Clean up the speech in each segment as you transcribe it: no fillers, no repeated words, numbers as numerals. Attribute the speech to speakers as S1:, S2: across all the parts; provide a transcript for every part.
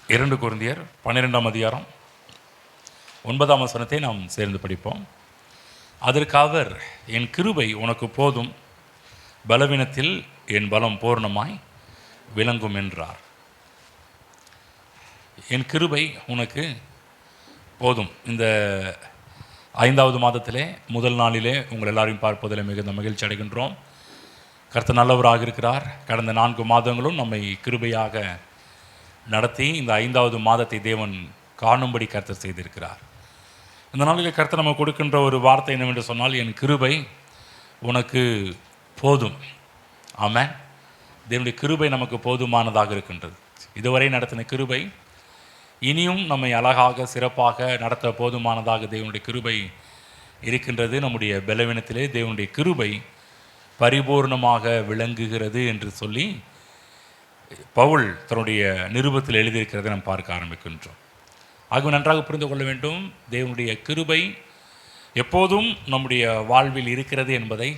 S1: 2 கொரிந்தியர் 12ஆம் அதிகாரம் 9ஆம் வசனத்தை நாம் சேர்ந்து படிப்போம். அதற்கு அவர், என் கிருபை உனக்கு போதும், பலவீனத்தில் என் பலம் பூர்ணமாய் விளங்கும் என்றார். என் கிருபை உனக்கு போதும். இந்த 5வது மாதத்திலே முதல் நாளிலே உங்கள் எல்லாரையும் பார்ப்பதில் மிகுந்த மகிழ்ச்சி அடைகின்றோம். கர்த்தர் நல்லவராக இருக்கிறார். கடந்த 4 மாதங்களும் நம்மை கிருபையாக நடத்தி இந்த 5வது மாதத்தை தேவன் காணும்படி கர்த்தர் செய்திருக்கிறார். இந்த நாளில் கர்த்தர் நம்ம கொடுக்கின்ற ஒரு வார்த்தை என்னவென்று சொன்னால், என் கிருபை உனக்கு போதும். ஆமென். தேவனுடைய கிருபை நமக்கு போதுமானதாக இருக்கின்றது. இதுவரை நடத்தின கிருபை இனியும் நம்மை அழகாக சிறப்பாக நடத்த போதுமானதாக தேவனுடைய கிருபை இருக்கின்றது. நம்முடைய பலவீனத்திலே தேவனுடைய கிருபை பரிபூர்ணமாக விளங்குகிறது என்று சொல்லி பவுல் தன்னுடைய நிருபத்தில் எழுதியிருக்கிறதை நாம் பார்க்க ஆரம்பிக்கின்றோம். ஆகவே நன்றாக புரிந்து கொள்ள வேண்டும், தேவனுடைய கிருபை எப்போதும் நம்முடைய வாழ்வில் இருக்கிறது என்பதை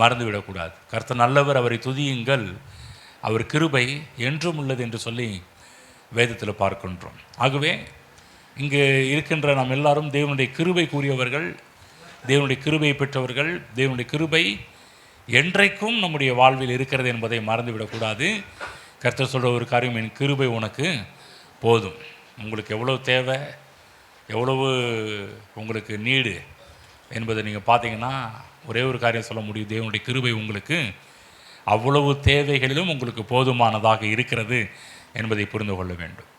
S1: மறந்துவிடக்கூடாது. கர்த்தர் நல்லவர், அவரை துதியுங்கள், அவர் கிருபை என்றும் உள்ளது என்று சொல்லி வேதத்தில் பார்க்கின்றோம். ஆகவே இங்கு இருக்கின்ற நாம் எல்லாரும் தேவனுடைய கிருபை கூறியவர்கள், தேவனுடைய கிருபையை பெற்றவர்கள். தேவனுடைய கிருபை என்றைக்கும் நம்முடைய வாழ்வில் இருக்கிறது என்பதை மறந்துவிடக்கூடாது. கர்த்தர் சொல்கிற ஒரு காரியம், என் கிருபை உனக்கு போதும். உங்களுக்கு எவ்வளவு தேவை, எவ்வளவு உங்களுக்கு நீடு என்பதை நீங்கள் பார்த்தீங்கன்னா ஒரே ஒரு காரியம் சொல்ல முடியும், தேவனுடைய கிருபை உங்களுக்கு அவ்வளவு தேவைகளிலும் உங்களுக்கு போதுமானதாக இருக்கிறது என்பதை புரிந்து கொள்ள வேண்டும்.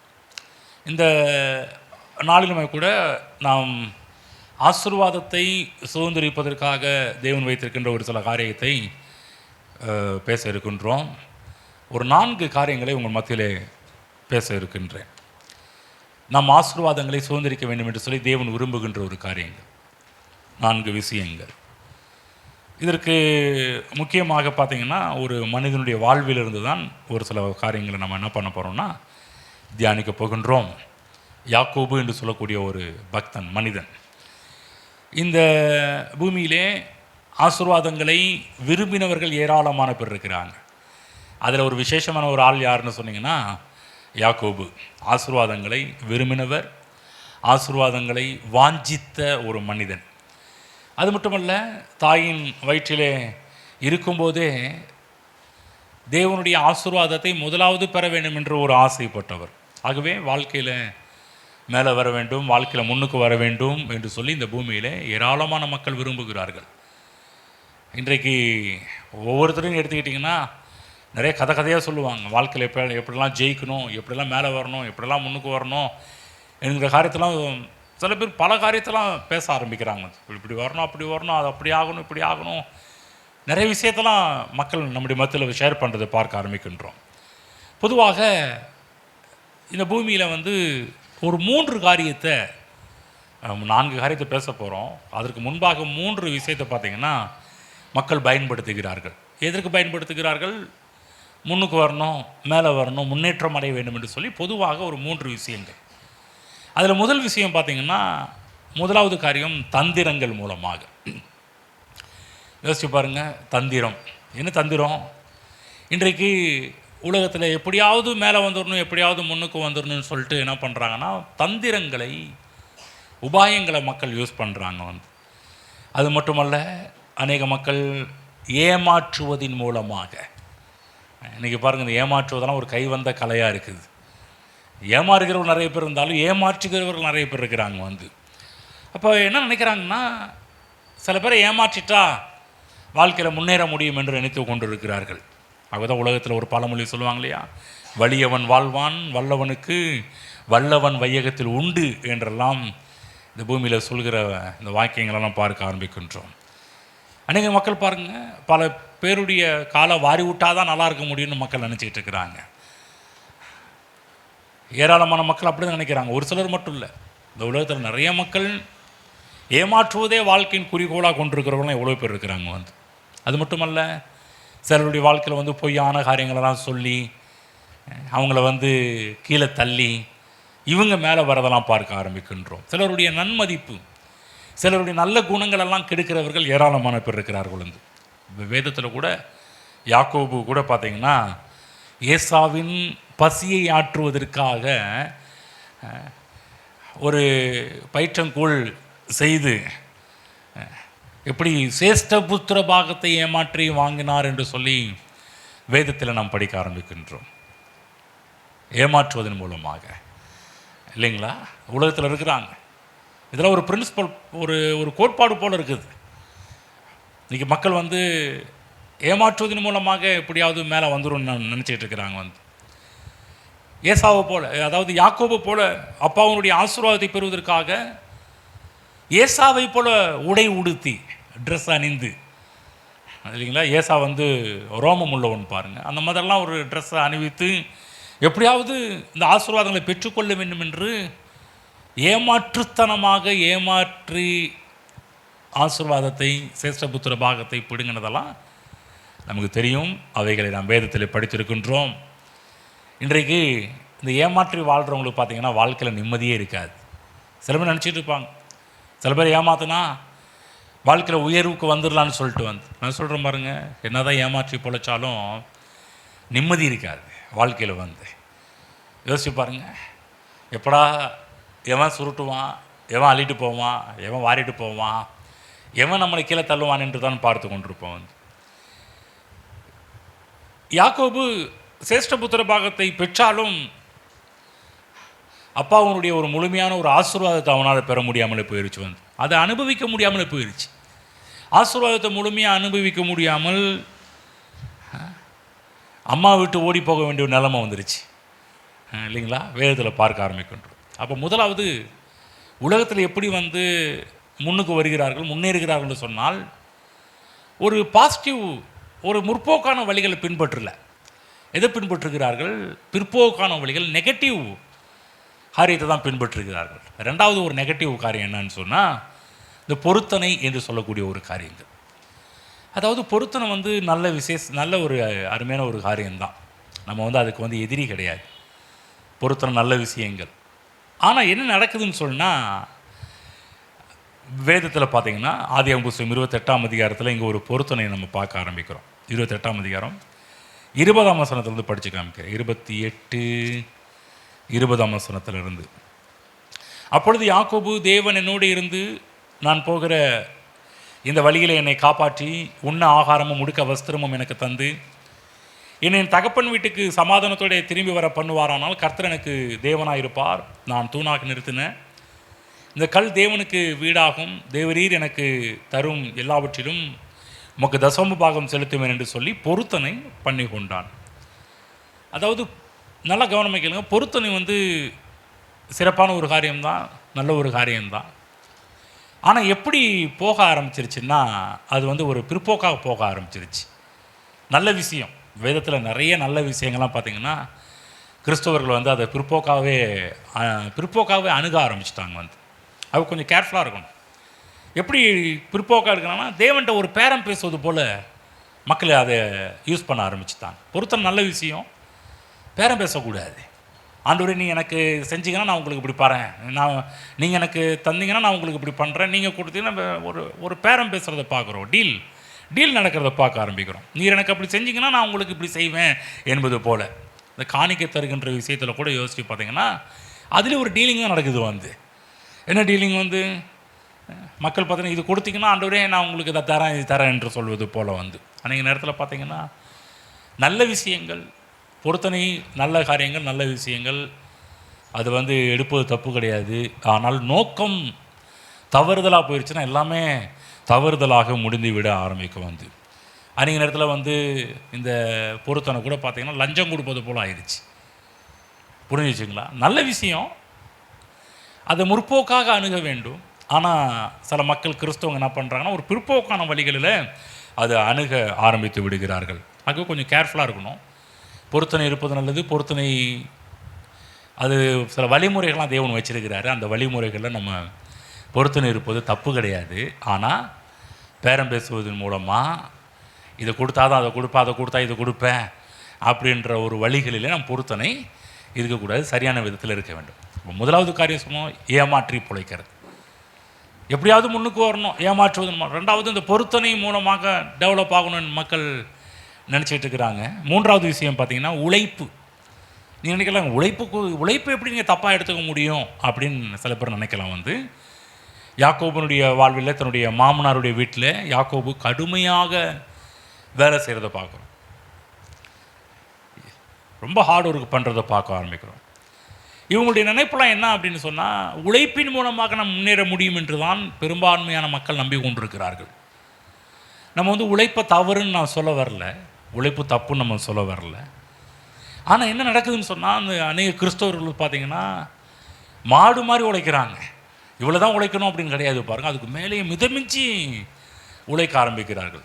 S1: இந்த நாளிலுமே கூட நாம் ஆசீர்வாதத்தை சுதந்திரிப்பதற்காக தேவன் வைத்திருக்கின்ற ஒரு சில காரியத்தை பேச இருக்கின்றோம். ஒரு 4 காரியங்களை உங்கள் மத்தியிலே பேச இருக்கின்றேன். நாம் ஆசீர்வாதங்களை சுதந்திரிக்க வேண்டும் என்று சொல்லி தேவன் விரும்புகின்ற ஒரு காரியங்கள் 4 விஷயங்கள். இதற்கு முக்கியமாக பார்த்திங்கன்னா ஒரு மனிதனுடைய வாழ்விலிருந்து தான் ஒரு சில காரியங்களை நம்ம என்ன பண்ண போகிறோம்னா தியானிக்க போகின்றோம். யாக்கோபு என்று சொல்லக்கூடிய ஒரு பக்தன் மனிதன் இந்த பூமியிலே ஆசீர்வாதங்களை விரும்பினவர்கள் ஏராளமான பேர் இருக்கிறாங்க. அதில் ஒரு விசேஷமான ஒரு ஆள் யாருன்னு சொன்னீங்கன்னா யாக்கோபு. ஆசீர்வாதங்களை விரும்பினவர், ஆசீர்வாதங்களை வாஞ்சித்த ஒரு மனிதன். அது மட்டுமல்ல, தாயின் வயிற்றிலே இருக்கும்போதே தேவனுடைய ஆசீர்வாதத்தை முதலாவது பெற வேண்டும் என்று ஒரு ஆசைப்பட்டவர். ஆகவே வாழ்க்கையில் மேலே வர வேண்டும், வாழ்க்கையில் முன்னுக்கு வர வேண்டும் என்று சொல்லி இந்த பூமியில் ஏராளமான மக்கள் விரும்புகிறார்கள். இன்றைக்கு ஒவ்வொருத்தரையும் எடுத்துக்கிட்டிங்கன்னா நிறைய கதையாக சொல்லுவாங்க. வாழ்க்கையில் எப்படிலாம் ஜெயிக்கணும், எப்படிலாம் மேலே வரணும், எப்படிலாம் முன்னுக்கு வரணும் என்கிற காரியத்தெல்லாம் சில பேர் பல காரியத்தெல்லாம் பேச ஆரம்பிக்கிறாங்க. இப்படி வரணும், அப்படி வரணும், அது அப்படி ஆகணும், இப்படி ஆகணும், நிறைய விஷயத்தெல்லாம் மக்கள் நம்முடைய மத்தியில் ஷேர் பண்ணுறதை பார்க்க ஆரம்பிக்கின்றோம். பொதுவாக இந்த பூமியில் ஒரு 3 காரியத்தை 4 காரியத்தை பேச போகிறோம். அதற்கு முன்பாக 3 விஷயத்தை பார்த்திங்கன்னா மக்கள் பயன்படுத்துகிறார்கள். எதற்கு பயன்படுத்துகிறார்கள்? முன்னுக்கு வரணும், மேலே வரணும், முன்னேற்றம் அடைய வேண்டும் என்று சொல்லி பொதுவாக ஒரு 3 விஷயங்கள். அதில் முதல் விஷயம் பார்த்திங்கன்னா, முதலாவது காரியம் தந்திரங்கள் மூலமாக. யோசிச்சு பாருங்கள், தந்திரம். என்ன தந்திரம்? இன்றைக்கு உலகத்தில் எப்படியாவது மேலே வந்துடணும், எப்படியாவது முன்னுக்கு வந்துடணும்னு சொல்லிட்டு என்ன பண்ணுறாங்கன்னா தந்திரங்களை, உபாயங்களை மக்கள் யூஸ் பண்ணுறாங்க. அது மட்டுமல்ல, அநேக மக்கள் ஏமாற்றுவதின் மூலமாக. இன்றைக்கி பாருங்கள், இந்த ஏமாற்றுவதெல்லாம் ஒரு கைவந்த கலையாக இருக்குது. ஏமாறுகிறவர்கள் நிறைய பேர் இருந்தாலும் ஏமாற்றுகிறவர்கள் நிறைய பேர் இருக்கிறாங்க. அப்போ என்ன நினைக்கிறாங்கன்னா, சில பேரை ஏமாற்றிட்டா வாழ்க்கையில் முன்னேற முடியும் என்று நினைத்து கொண்டு இருக்கிறார்கள். அதுதான் உலகத்தில் ஒரு பழமொழி சொல்லுவாங்க இல்லையா, வலியவன் வாழ்வான், வல்லவனுக்கு வல்லவன் வையகத்தில் உண்டு என்றெல்லாம் இந்த பூமியில் சொல்கிற இந்த வாக்கியங்களெல்லாம் பார்க்க ஆரம்பிக்கின்றோம். அநேக மக்கள் பாருங்கள், பல பேருடைய காலை வாரி விட்டால் தான் நல்லா இருக்க முடியும்னு மக்கள் நினச்சிக்கிட்டு இருக்கிறாங்க. ஏராளமான மக்கள் அப்படி தான் நினைக்கிறாங்க. ஒரு சிலர் மட்டும் இல்லை, இந்த உலகத்தில் நிறைய மக்கள் ஏமாற்றுவதே வாழ்க்கையின் குறிக்கோளாக கொண்டிருக்கிறவங்களாம் எவ்வளோ பேர் இருக்கிறாங்க. அது மட்டுமல்ல, சிலருடைய வாழ்க்கையில் பொய்யான காரியங்களெல்லாம் சொல்லி அவங்கள கீழே தள்ளி இவங்க மேலே வரதெல்லாம் பார்க்க ஆரம்பிக்கின்றோம். சிலருடைய நன்மதிப்பு, சிலருடைய நல்ல குணங்களெல்லாம் கெடுக்கிறவர்கள் ஏராளமான பேர் இருக்கிறார்கள். வேதத்தில் கூட யாக்கோபு கூட பார்த்திங்கன்னா ஏசாவின் பசியை ஆற்றுவதற்காக ஒரு பயிற்றங்கூழ் செய்து எப்படி சேஷ்டபுத்திர பாகத்தை ஏமாற்றி வாங்கினார் என்று சொல்லி வேதத்தில் நாம் படிக்க ஆரம்பிக்கின்றோம். ஏமாற்றுவதன் மூலமாக இல்லைங்களா? உலகத்தில் இருக்கிறாங்க. இதெல்லாம் ஒரு பிரின்சிபல், ஒரு கோட்பாடு போல் இருக்குது. இன்றைக்கி மக்கள் ஏமாற்றுவதன் மூலமாக எப்படியாவது மேலே வந்துடும் நினச்சிட்டு இருக்கிறாங்க. ஏசாவை போல, அதாவது யாக்கோபு போல அப்பாவுடைய ஆசீர்வாதத்தை பெறுவதற்காக ஏசாவை போல உடை உடுத்தி ட்ரெஸ் அணிந்து, இல்லைங்களா? ஏசா ரோமம் உள்ளவன் பாருங்கள், அந்த மாதிரிலாம் ஒரு ட்ரெஸ்ஸை அணிவித்து எப்படியாவது இந்த ஆசீர்வாதங்களை பெற்றுக்கொள்ள வேண்டும் என்று ஏமாற்றுத்தனமாக ஏமாற்றி ஆசீர்வாதத்தை சேஷ்டபுத்திர பாகத்தை பிடுங்கினதெல்லாம் நமக்கு தெரியும். அவைகளை நாம் வேதத்தில் படித்திருக்கின்றோம். இன்றைக்கு இந்த ஏமாற்றி வாழ்கிறவங்களுக்கு பார்த்திங்கன்னா வாழ்க்கையில் நிம்மதியே இருக்காது. சில பேர் நினச்சிட்டு இருப்பாங்க, சில பேர் ஏமாத்தினா வாழ்க்கையில் உயர்வுக்கு வந்துடலான்னு சொல்லிட்டு நான் சொல்கிறேன் பாருங்க, என்ன தான் ஏமாற்றி பொழைச்சாலும் நிம்மதி இருக்காது வாழ்க்கையில். யோசிச்சு பாருங்கள், எப்படா எவன் சுருட்டுவான், எவன் அள்ளிட்டு போவான், எவன் வாரிட்டு போவான், எவன் நம்மளை கீழே தள்ளுவான் என்று தான் பார்த்து கொண்டிருப்போம். யாக்கோபு சேஷ்டபுத்திர பாகத்தை பெற்றாலும் அப்பாவுடைய ஒரு முழுமையான ஒரு ஆசீர்வாதத்தை அவனால் பெற முடியாமலே போயிடுச்சு. அதை அனுபவிக்க முடியாமலே போயிடுச்சு. ஆசீர்வாதத்தை முழுமையாக அனுபவிக்க முடியாமல் அம்மா விட்டு ஓடி போக வேண்டிய நிலைமை வந்துருச்சு, இல்லைங்களா? வேதத்தில் பார்க்க ஆரம்பிக்கின்றோம். அப்போ முதலாவது உலகத்தில் எப்படி முன்னுக்கு வருகிறார்கள், முன்னேறுகிறார்கள் சொன்னால் ஒரு பாசிட்டிவ், ஒரு முற்போக்கான வழிகளை பின்பற்றல. எதை பின்பற்றுகிறார்கள்? பிற்போக்கான வழிகள், நெகட்டிவ் காரியத்தை தான் பின்பற்றுகிறார்கள். ரெண்டாவது ஒரு நெகட்டிவ் காரியம் என்னன்னு சொன்னால் இந்த பொருத்தனை என்று சொல்லக்கூடிய ஒரு காரியங்கள். அதாவது பொருத்தனை நல்ல ஒரு அருமையான ஒரு காரியம்தான். நம்ம அதுக்கு எதிரி கிடையாது. பொருத்தனை நல்ல விஷயங்கள். ஆனால் என்ன நடக்குதுன்னு சொன்னால் வேதத்தில் பார்த்தீங்கன்னா ஆதியாகமம் புத்தகம் 28ஆம் அதிகாரத்தில் இங்கே ஒரு பொருத்தனை நம்ம பார்க்க ஆரம்பிக்கிறோம். 28ஆம் அதிகாரம் 20ஆம் வசனத்திலிருந்து படித்து காமிக்கிறேன். 28:20ஆம் வசனத்திலிருந்து. அப்பொழுது யாக்கோபு, தேவன் என்னோடு இருந்து நான் போகிற இந்த வழியில் என்னை காப்பாற்றி உண்ண ஆகாரமும் உடுக்க வஸ்திரமும் எனக்கு தந்து என்னை என் தகப்பன் வீட்டுக்கு சமாதானத்தோடு திரும்பி வர பண்ணுவாரானால் கர்த்தர் எனக்கு தேவனாக இருப்பார். நான் தூணாக நிறுத்தினேன். இந்த கல் தேவனுக்கு வீடாகும். தேவரீர் எனக்கு தரும் எல்லாவற்றிலும் உமக்கு தசம பாகம் செலுத்துவேன் என்று சொல்லி பொருத்தனை பண்ணி கொண்டான். அதாவது நல்லா கவனமாக கேளுங்க, பொருத்தனை சிறப்பான ஒரு காரியம்தான், நல்ல ஒரு காரியம்தான். ஆனால் எப்படி போக ஆரம்பிச்சிருச்சுன்னா அது ஒரு பிற்போக்காக போக ஆரம்பிச்சிருச்சு. நல்ல விஷயம், வேதத்தில் நிறைய நல்ல விஷயங்கள்லாம் பார்த்திங்கன்னா கிறிஸ்தவர்கள் அதை பிற்போக்காகவே அணுக ஆரம்பிச்சிட்டாங்க. அது கொஞ்சம் கேர்ஃபுல்லாக இருக்கணும். எப்படி பிற்போக்காக இருக்கணும்னா தேவன்கிட்ட ஒரு பேரம் பேசுவது போல் மக்கள் அதை யூஸ் பண்ண ஆரம்பிச்சுட்டாங்க. பொறுத்தன நல்ல விஷயம், பேரம் பேசக்கூடாது. ஆண்டவரே நீ எனக்கு செஞ்சீங்கன்னா நான் உங்களுக்கு இப்படி பாறேன், நீங்கள் எனக்கு தந்தீங்கன்னா நான் உங்களுக்கு இப்படி பண்ணுறேன், நீங்கள் கொடுத்தீங்கன்னா ஒரு பேரம் பேசுகிறத பார்க்குறோம். டீல் நடக்கிறத பார்க்க ஆரம்பிக்கிறோம். நீர் எனக்கு அப்படி செஞ்சீங்கன்னா நான் உங்களுக்கு இப்படி செய்வேன் என்பது போல். இந்த காணிக்கை தருகின்ற விஷயத்தில் கூட யோசித்து பார்த்தீங்கன்னா அதில் ஒரு டீலிங்காக நடக்குது. என்ன டீலிங்? மக்கள் பார்த்தீங்கன்னா இது கொடுத்தீங்கன்னா ஆண்டவரே நான் உங்களுக்கு இதை தரேன், இது தரேன் என்று சொல்வது போல் அன்றைய நேரத்தில் பார்த்தீங்கன்னா நல்ல விஷயங்கள், பொருத்தனை நல்ல காரியங்கள், நல்ல விஷயங்கள், அது எடுப்பது தப்பு கிடையாது. ஆனால் நோக்கம் தவறுதலாக போயிடுச்சுன்னா எல்லாமே தவறுதலாக முடிந்து விட ஆரம்பிக்கும். அன்றைய நேரத்தில் இந்த பொருத்தனை கூட பார்த்திங்கன்னா லஞ்சம் கொடுப்பது போல் ஆயிடுச்சு. புரிஞ்சிச்சுங்களா? நல்ல விஷயம், அதை முற்போக்காக அணுக வேண்டும். ஆனால் சில மக்கள் கிறிஸ்தவங்க என்ன பண்ணுறாங்கன்னா ஒரு பிற்போக்கான வழிகளில் அதை அணுக ஆரம்பித்து விடுகிறார்கள். ஆகவே கொஞ்சம் கேர்ஃபுல்லாக இருக்கணும். பொருத்தனை இருப்பது நல்லது. பொருத்தனை அது சில வழிமுறைகள்லாம் தேவன் வச்சிருக்கிறாரு. அந்த வழிமுறைகளில் நம்ம பொருத்தனை இருப்பது தப்பு கிடையாது. ஆனால் பேரம் பேசுவதன் மூலமாக இதை கொடுத்தா தான் அதை கொடுப்பேன், அதை கொடுத்தா இதை கொடுப்பேன் அப்படின்ற ஒரு வழிகளிலே நம்ம பொருத்தனை இருக்கக்கூடாது, சரியான விதத்தில் இருக்க வேண்டும். இப்போ முதலாவது காரியம் சொன்னோம், ஏமாற்றி பிழைக்கிறது. எப்படியாவது முன்னுக்கு வரணும், ஏமாற்றுவது. ரெண்டாவது இந்த பொருத்தனை மூலமாக டெவலப் ஆகணும்னு மக்கள் நினச்சிட்டு இருக்கிறாங்க. மூன்றாவது விஷயம் பார்த்திங்கன்னா உழைப்பு. நீ நினைக்கலாம் உழைப்பு எப்படி நீங்கள் தப்பாக எடுத்துக்க முடியும் அப்படின்னு சில பேர் நினைக்கலாம். யாக்கோபனுடைய வாழ்வில் தன்னுடைய மாமனாருடைய வீட்டில் யாக்கோபு கடுமையாக வேலை செய்கிறத பார்க்குறோம். ரொம்ப ஹார்ட் ஒர்க் பண்ணுறதை பார்க்க ஆரம்பிக்கிறோம். இவங்களுடைய நினைப்பெல்லாம் என்ன அப்படின்னு சொன்னால், உழைப்பின் மூலமாக நம்ம முன்னேற முடியும் என்று தான் பெரும்பான்மையான மக்கள் நம்பி கொண்டிருக்கிறார்கள். நம்ம உழைப்பை தவறுன்னு நான் சொல்ல வரல, உழைப்பு தப்புன்னு நம்ம சொல்ல வரல. ஆனால் என்ன நடக்குதுன்னு சொன்னால், அந்த அநேக கிறிஸ்தவர்கள் பார்த்திங்கன்னா மாடு மாதிரி உழைக்கிறாங்க. இவ்வளோ தான் உழைக்கணும் அப்படின்னு கிடையாது பாருங்கள், அதுக்கு மேலேயே மிதமிஞ்சி உழைக்க ஆரம்பிக்கிறார்கள்.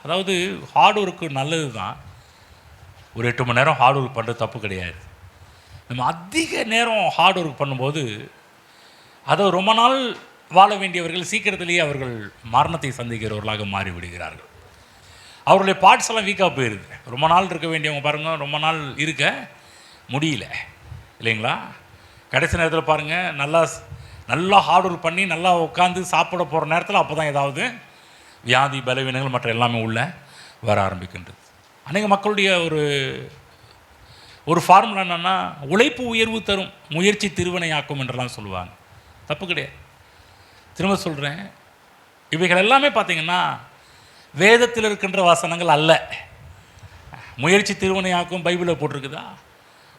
S1: அதாவது ஹார்ட் ஒர்க்கு நல்லது தான், ஒரு 8 மணி நேரம் ஹார்ட் ஒர்க் பண்ணுறது தப்பு கிடையாது. நம்ம அதிக நேரம் ஹார்ட் ஒர்க் பண்ணும்போது அதை ரொம்ப நாள் வாழ வேண்டியவர்கள் சீக்கிரத்திலேயே அவர்கள் மரணத்தை சந்திக்கிறவர்களாக மாறிவிடுகிறார்கள். அவருடைய பார்ட்ஸ் எல்லாம் வீக்காக போயிடுது. ரொம்ப நாள் இருக்க வேண்டியவங்க பாருங்கள், ரொம்ப நாள் இருக்க முடியல இல்லைங்களா? கடைசி நேரத்தில் பாருங்கள், நல்லா ஹார்ட் ஒர்க் பண்ணி நல்லா உட்காந்து சாப்பிட போகிற நேரத்தில் அப்போ தான் ஏதாவது வியாதி பலவீனங்கள் மற்ற எல்லாமே உள்ளே வர ஆரம்பிக்கின்றது. அநேக மக்களுடைய ஒரு ஃபார்முலா என்னென்னா, உழைப்பு உயர்வு தரும், முயற்சி திருவினையாக்கும் என்றெல்லாம் சொல்லுவாங்க. தப்பு கிடையாது. திரும்ப சொல்கிறேன், இவைகள் எல்லாமே பார்த்திங்கன்னா வேதத்தில் இருக்கின்ற வசனங்கள் அல்ல. முயற்சி திருவினையாக்கும் பைபிளில் போட்டிருக்குதா?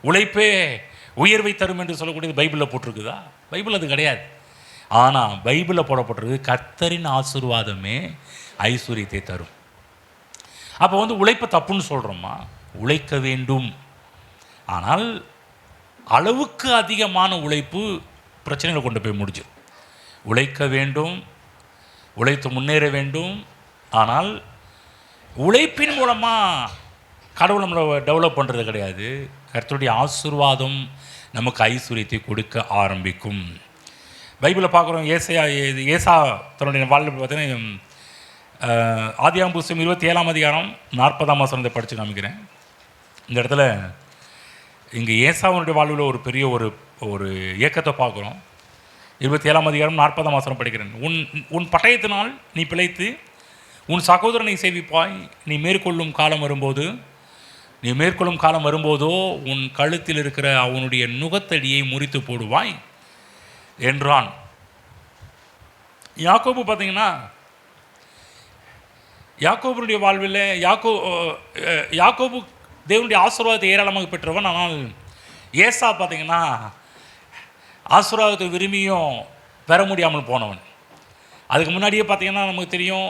S1: உழைப்பே உயர்வை தரும் என்று சொல்லக்கூடியது பைபிளில் போட்டிருக்குதா? பைபிள் அது கிடையாது. ஆனால் பைபிளில் போடப்பட்டிருக்கு, கர்த்தரின் ஆசீர்வாதமே ஐஸ்வர்யத்தை தரும். அப்போ உழைப்பை தப்புன்னு சொல்கிறோமா? உழைக்க வேண்டும். ஆனால் அளவுக்கு அதிகமான உழைப்பு பிரச்சனைகளை கொண்டு போய் முடிச்சிடும். உழைக்க வேண்டும், உழைத்து முன்னேற வேண்டும். ஆனால் உழைப்பின் மூலமாக கடவுள் நம்மளை டெவலப் பண்ணுறது கிடையாது. கர்த்தருடைய ஆசீர்வாதம் நமக்கு ஐஸ்வர்யத்தை கொடுக்க ஆரம்பிக்கும். பைபிளில் பார்க்குறோம், ஏசா தன்னுடைய வாழ்வில் பார்த்தீங்கன்னா ஆதியாகமம் புஸ்தகம் 27ஆம் அதிகாரம் 40ஆம் வசனத்தை படித்து காமிக்கிறேன். இந்த இடத்துல இங்கே ஏசாவுடைய வாழ்வில் ஒரு பெரிய ஒரு இயக்கத்தை பார்க்குறோம். 27ஆம் அதிகாரம் 40ஆம் வசனம் படிக்கிறேன். உன் பட்டயத்தினால் நீ பிழைத்து உன் சகோதரனை சேவிப்பாய். நீ மேற்கொள்ளும் காலம் வரும்போதோ உன் கழுத்தில் இருக்கிற அவனுடைய நுகத்தடியை முறித்து போடுவாய் என்றான். யாக்கோபு பார்த்தீங்கன்னா, யாக்கோபுடைய வாழ்வில் யாக்கோபு தேவனுடைய ஆசீர்வாதத்தை ஏராளமாக பெற்றவன். ஆனால் ஏசா பார்த்தீங்கன்னா ஆசீர்வாதத்தை விரும்பியும் பெற முடியாமல் போனவன். அதுக்கு முன்னாடியே பார்த்தீங்கன்னா நமக்கு தெரியும்,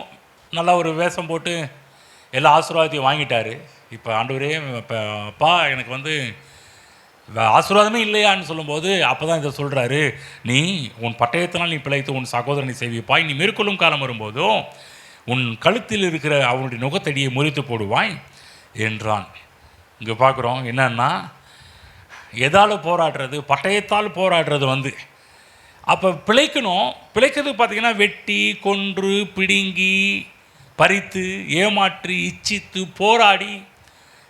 S1: நல்லா ஒரு வேஷம் போட்டு எல்லா ஆசீர்வாதத்தையும் வாங்கிட்டார். இப்போ ஆண்டவரே, இப்போ அப்பா எனக்கு ஆசீர்வாதமே இல்லையான்னு சொல்லும்போது அப்போ தான் இதை சொல்கிறாரு, நீ உன் பட்டயத்தினால் நீ பிழைத்து உன் சகோதரனை சேவிப்பாய். நீ மேற்கொள்ளும் காலம் வரும்போதோ உன் கழுத்தில் இருக்கிற அவனுடைய நுகத்தடியை முறித்து போடுவாய் என்றான். இங்கே பார்க்குறோம் என்னன்னா, எதால் போராடுறது? பட்டயத்தால் போராடுறது அப்போ பிழைக்கிறது பார்த்திங்கன்னா வெட்டி, கொன்று, பிடுங்கி, பறித்து, ஏமாற்றி, இச்சித்து, போராடி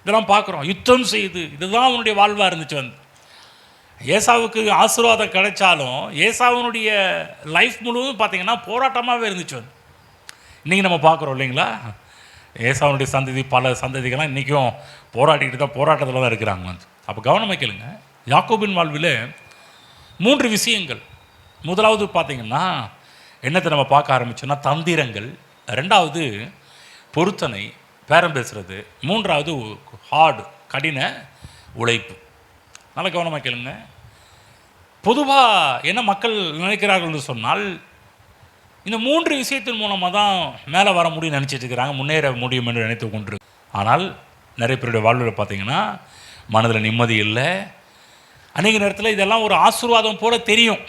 S1: இதெல்லாம் பார்க்குறோம். யுத்தம் செய்து, இதுதான் அவனுடைய வாழ்வாக இருந்துச்சு. ஏசாவுக்கு ஆசீர்வாதம் கிடைச்சாலும் ஏசாவுனுடைய லைஃப் முழுவதும் பார்த்திங்கன்னா போராட்டமாகவே இருந்துச்சு. இன்றைக்கி நம்ம பார்க்குறோம் இல்லைங்களா, ஏசாவுனுடைய சந்ததி, பல சந்ததிகள்லாம் இன்றைக்கும் போராட்டத்தில் தான் இருக்கிறாங்க. அப்போ கவனமாக கேளுங்க, யாக்கோபின் வாழ்வில் 3 விஷயங்கள். முதலாவது பார்த்திங்கன்னா என்னத்தை நம்ம பார்க்க ஆரம்பிச்சோன்னா தந்திரங்கள், 2வது பொருத்தனை, பேரம் பேசுகிறது, 3வது ஹார்டு, கடின உழைப்பு. நல்லா கவனமாக கேளுங்க. பொதுவாக என்ன மக்கள் நினைக்கிறார்கள் என்று சொன்னால், இந்த 3 விஷயத்தின் மூலமாக தான் மேலே வர முடியும்னு நினச்சிட்டு இருக்கிறாங்க, முன்னேற முடியும் என்று நினைத்து கொண்டிருக்கு. ஆனால் நிறைய பேருடைய வாழ்வில் பார்த்திங்கன்னா மனதில் நிம்மதி இல்லை. அநேக நேரத்தில் இதெல்லாம் ஒரு ஆசீர்வாதம் போல தெரியும்.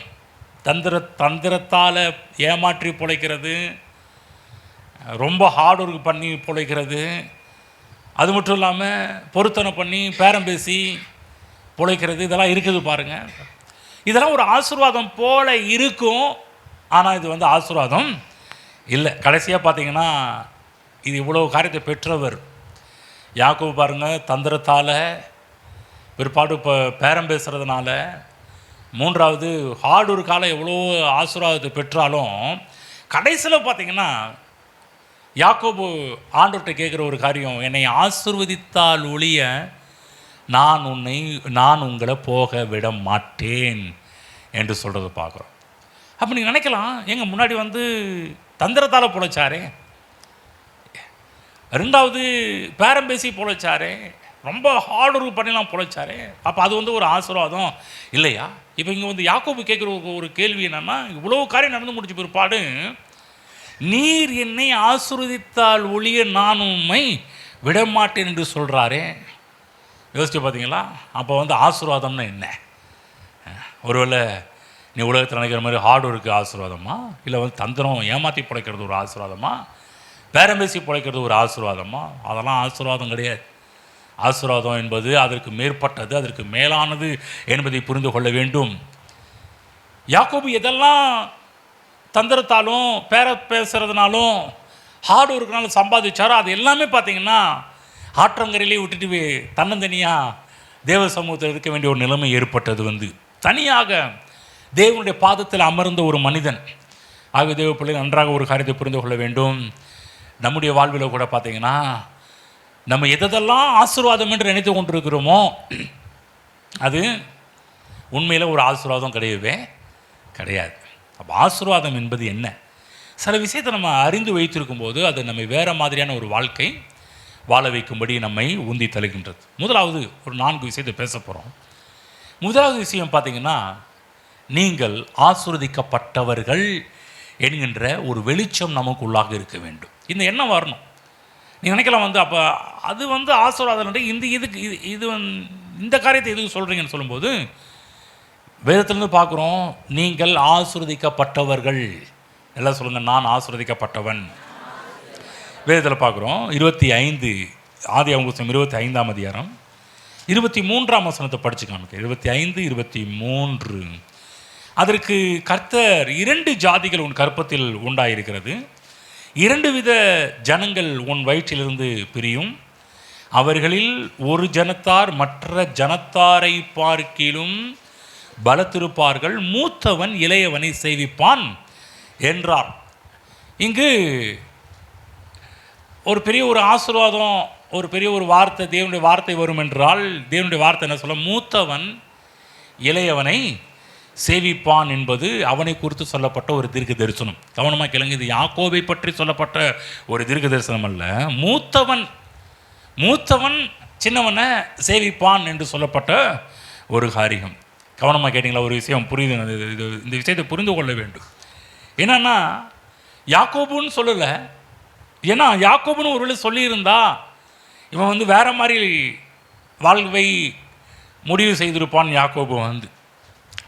S1: தந்திரத்தால் ஏமாற்றி பிழைக்கிறது, ரொம்ப ஹார்ட் ஒர்க் பண்ணி பிழைக்கிறது, அது மட்டும் இல்லாமல் பொருத்தனை பண்ணி பேரம் பேசி பிழைக்கிறது, இதெல்லாம் இருக்குது பாருங்கள். இதெல்லாம் ஒரு ஆசீர்வாதம் போல இருக்கும், ஆனால் இது ஆசீர்வாதம் இல்லை. கடைசியாக பார்த்தீங்கன்னா இது இவ்வளோ காரியத்தை பெற்றவர் யாக்கோபு பாருங்கள், தந்திரத்தால், பிற்பாடு இப்போ பேரம் பேசுகிறதுனால, 3வது ஹார்டு ஒரு காலம் எவ்வளோ ஆசீர்வாதத்தை பெற்றாலும் கடைசியில் பார்த்திங்கன்னா யாக்கோபு ஆண்டவர்கிட்ட கேட்குற ஒரு காரியம், என்னை ஆசீர்வதித்தால் ஒழிய நான் உங்களை போக விட மாட்டேன் என்று சொல்கிறத பார்க்குறோம். அப்போ நீங்கள் நினைக்கலாம், எங்கள் முன்னாடி வந்து தந்திரத்தால் பொழைச்சாரே, ரெண்டாவது பேரம் பேசி பொழைச்சாரே, ரொம்ப ஹார்ட் ஒர்க் பண்ணிலாம் பொழைச்சாரே, அப்போ அது வந்து ஒரு ஆசீர்வாதம் இல்லையா? இப்போ இங்கே வந்து யாக்கோபு கேட்குற ஒரு கேள்வி என்னென்னா, இவ்வளோ காரியம் நடந்து முடிச்ச பிற்பாடு நீர் என்னை ஆசீர்வதித்தால் ஒழிய நான் உம்மை விடமாட்டேன் என்று சொல்கிறாரே. யோசிச்சு பார்த்தீங்களா? அப்போ வந்து ஆசீர்வாதம்னா என்ன? ஒருவேளை நீ உலகத்தில் நினைக்கிற மாதிரி ஹார்ட் ஒர்க்கு ஆசீர்வாதமா, இல்லை வந்து தந்திரம் ஏமாற்றி பிழைக்கிறது ஒரு ஆசீர்வாதமா, பேரம் பேசி பிழைக்கிறது ஒரு ஆசீர்வாதமா? அதெல்லாம் ஆசீர்வாதம் கிடையாது. ஆசீர்வாதம் என்பது அதற்கு மேற்பட்டது, அதற்கு மேலானது என்பதை புரிந்து கொள்ள வேண்டும். யாக்கோபு எதெல்லாம் தந்திரத்தாலும் பேசுறதுனாலும் ஹார்ட் ஒர்க்குனாலும் சம்பாதிச்சாரோ அது எல்லாமே பார்த்தீங்கன்னா ஆற்றங்கரையிலே விட்டுட்டு தன்னந்தனியாக தேவ சமூகத்தில் இருக்க வேண்டிய ஒரு நிலைமை ஏற்பட்டது. வந்து தனியாக தேவனுடைய பாதத்தில் அமர்ந்த ஒரு மனிதன். ஆக தேவ பிள்ளை நன்றாக ஒரு காரியத்தை புரிந்து கொள்ள வேண்டும். நம்முடைய வாழ்வில் கூட பார்த்தீங்கன்னா நம்ம எதெல்லாம் ஆசீர்வாதம் என்று நினைத்து கொண்டிருக்கிறோமோ அது உண்மையில் ஒரு ஆசீர்வாதம் கிடையவே கிடையாது. அப்போ ஆசீர்வாதம் என்பது என்ன? சில விஷயத்தை நம்ம அறிந்து வைத்திருக்கும் போது அது நம்மை வேறு மாதிரியான ஒரு வாழ்க்கை வாழ வைக்கும்படி நம்மை உந்தி தருகின்றது. முதலாவது ஒரு 4 விஷயத்தை பேச போகிறோம். முதலாவது விஷயம் பார்த்தீங்கன்னா, நீங்கள் ஆசீர்வதிக்கப்பட்டவர்கள் என்கின்ற ஒரு வெளிச்சம் நமக்கு உள்ளாக இருக்க வேண்டும். இந்த எண்ணம் வரணும். நீங்கள் நினைக்கலாம் வந்து அப்போ அது வந்து ஆசீர்வாதம் இந்த காரியத்தை எதுக்கு சொல்கிறீங்கன்னு சொல்லும்போது வேதத்திலேருந்து பார்க்குறோம், நீங்கள் ஆசீர்வதிக்கப்பட்டவர்கள். எல்லாம் சொல்லுங்கள், நான் ஆசீர்வதிக்கப்பட்டவன். வேதத்தில் பார்க்குறோம் 25 ஆதியாகமம் 25ஆம் அதிகாரம் 23ஆம் வசனத்தை படித்து காமிக்க. 25, 23. அதற்கு கர்த்தர் 2 ஜாதிகள் உன் கற்பத்தில் உண்டாயிருக்கிறது, 2 வித ஜனங்கள் உன் வயிற்றிலிருந்து பிரியும், அவர்களில் ஒரு ஜனத்தார் மற்ற ஜனத்தாரை பார்க்கிலும் பலத்திருப்பார்கள், மூத்தவன் இளையவனை சேவிப்பான் என்றார். இங்கு ஒரு பெரிய ஒரு ஆசீர்வாதம், ஒரு பெரிய ஒரு வார்த்தை, தேவனுடைய வார்த்தை வரும் என்றால் தேவனுடைய வார்த்தை என்ன சொல்ல? மூத்தவன் இளையவனை சேவிப்பான் என்பது அவனை குறித்து சொல்லப்பட்ட ஒரு தீர்க்க தரிசனம். கவனமாக கேளுங்க, இது யாக்கோபை பற்றி சொல்லப்பட்ட ஒரு தீர்க்க தரிசனம் அல்ல. மூத்தவன் சின்னவனை சேவிப்பான் என்று சொல்லப்பட்ட ஒரு காரியம். கவனமாக கேட்டிங்களா? ஒரு விஷயம் புரியுது. இந்த விஷயத்தை புரிந்து கொள்ள வேண்டும். என்னன்னா யாக்கோபுன்னு சொல்லலை. ஏன்னா யாக்கோபுன்னு ஒருவேளை சொல்லியிருந்தா இவன் வந்து வேறு மாதிரி வாழ்வை முடிவு செய்திருப்பான் யாக்கோபு வந்து.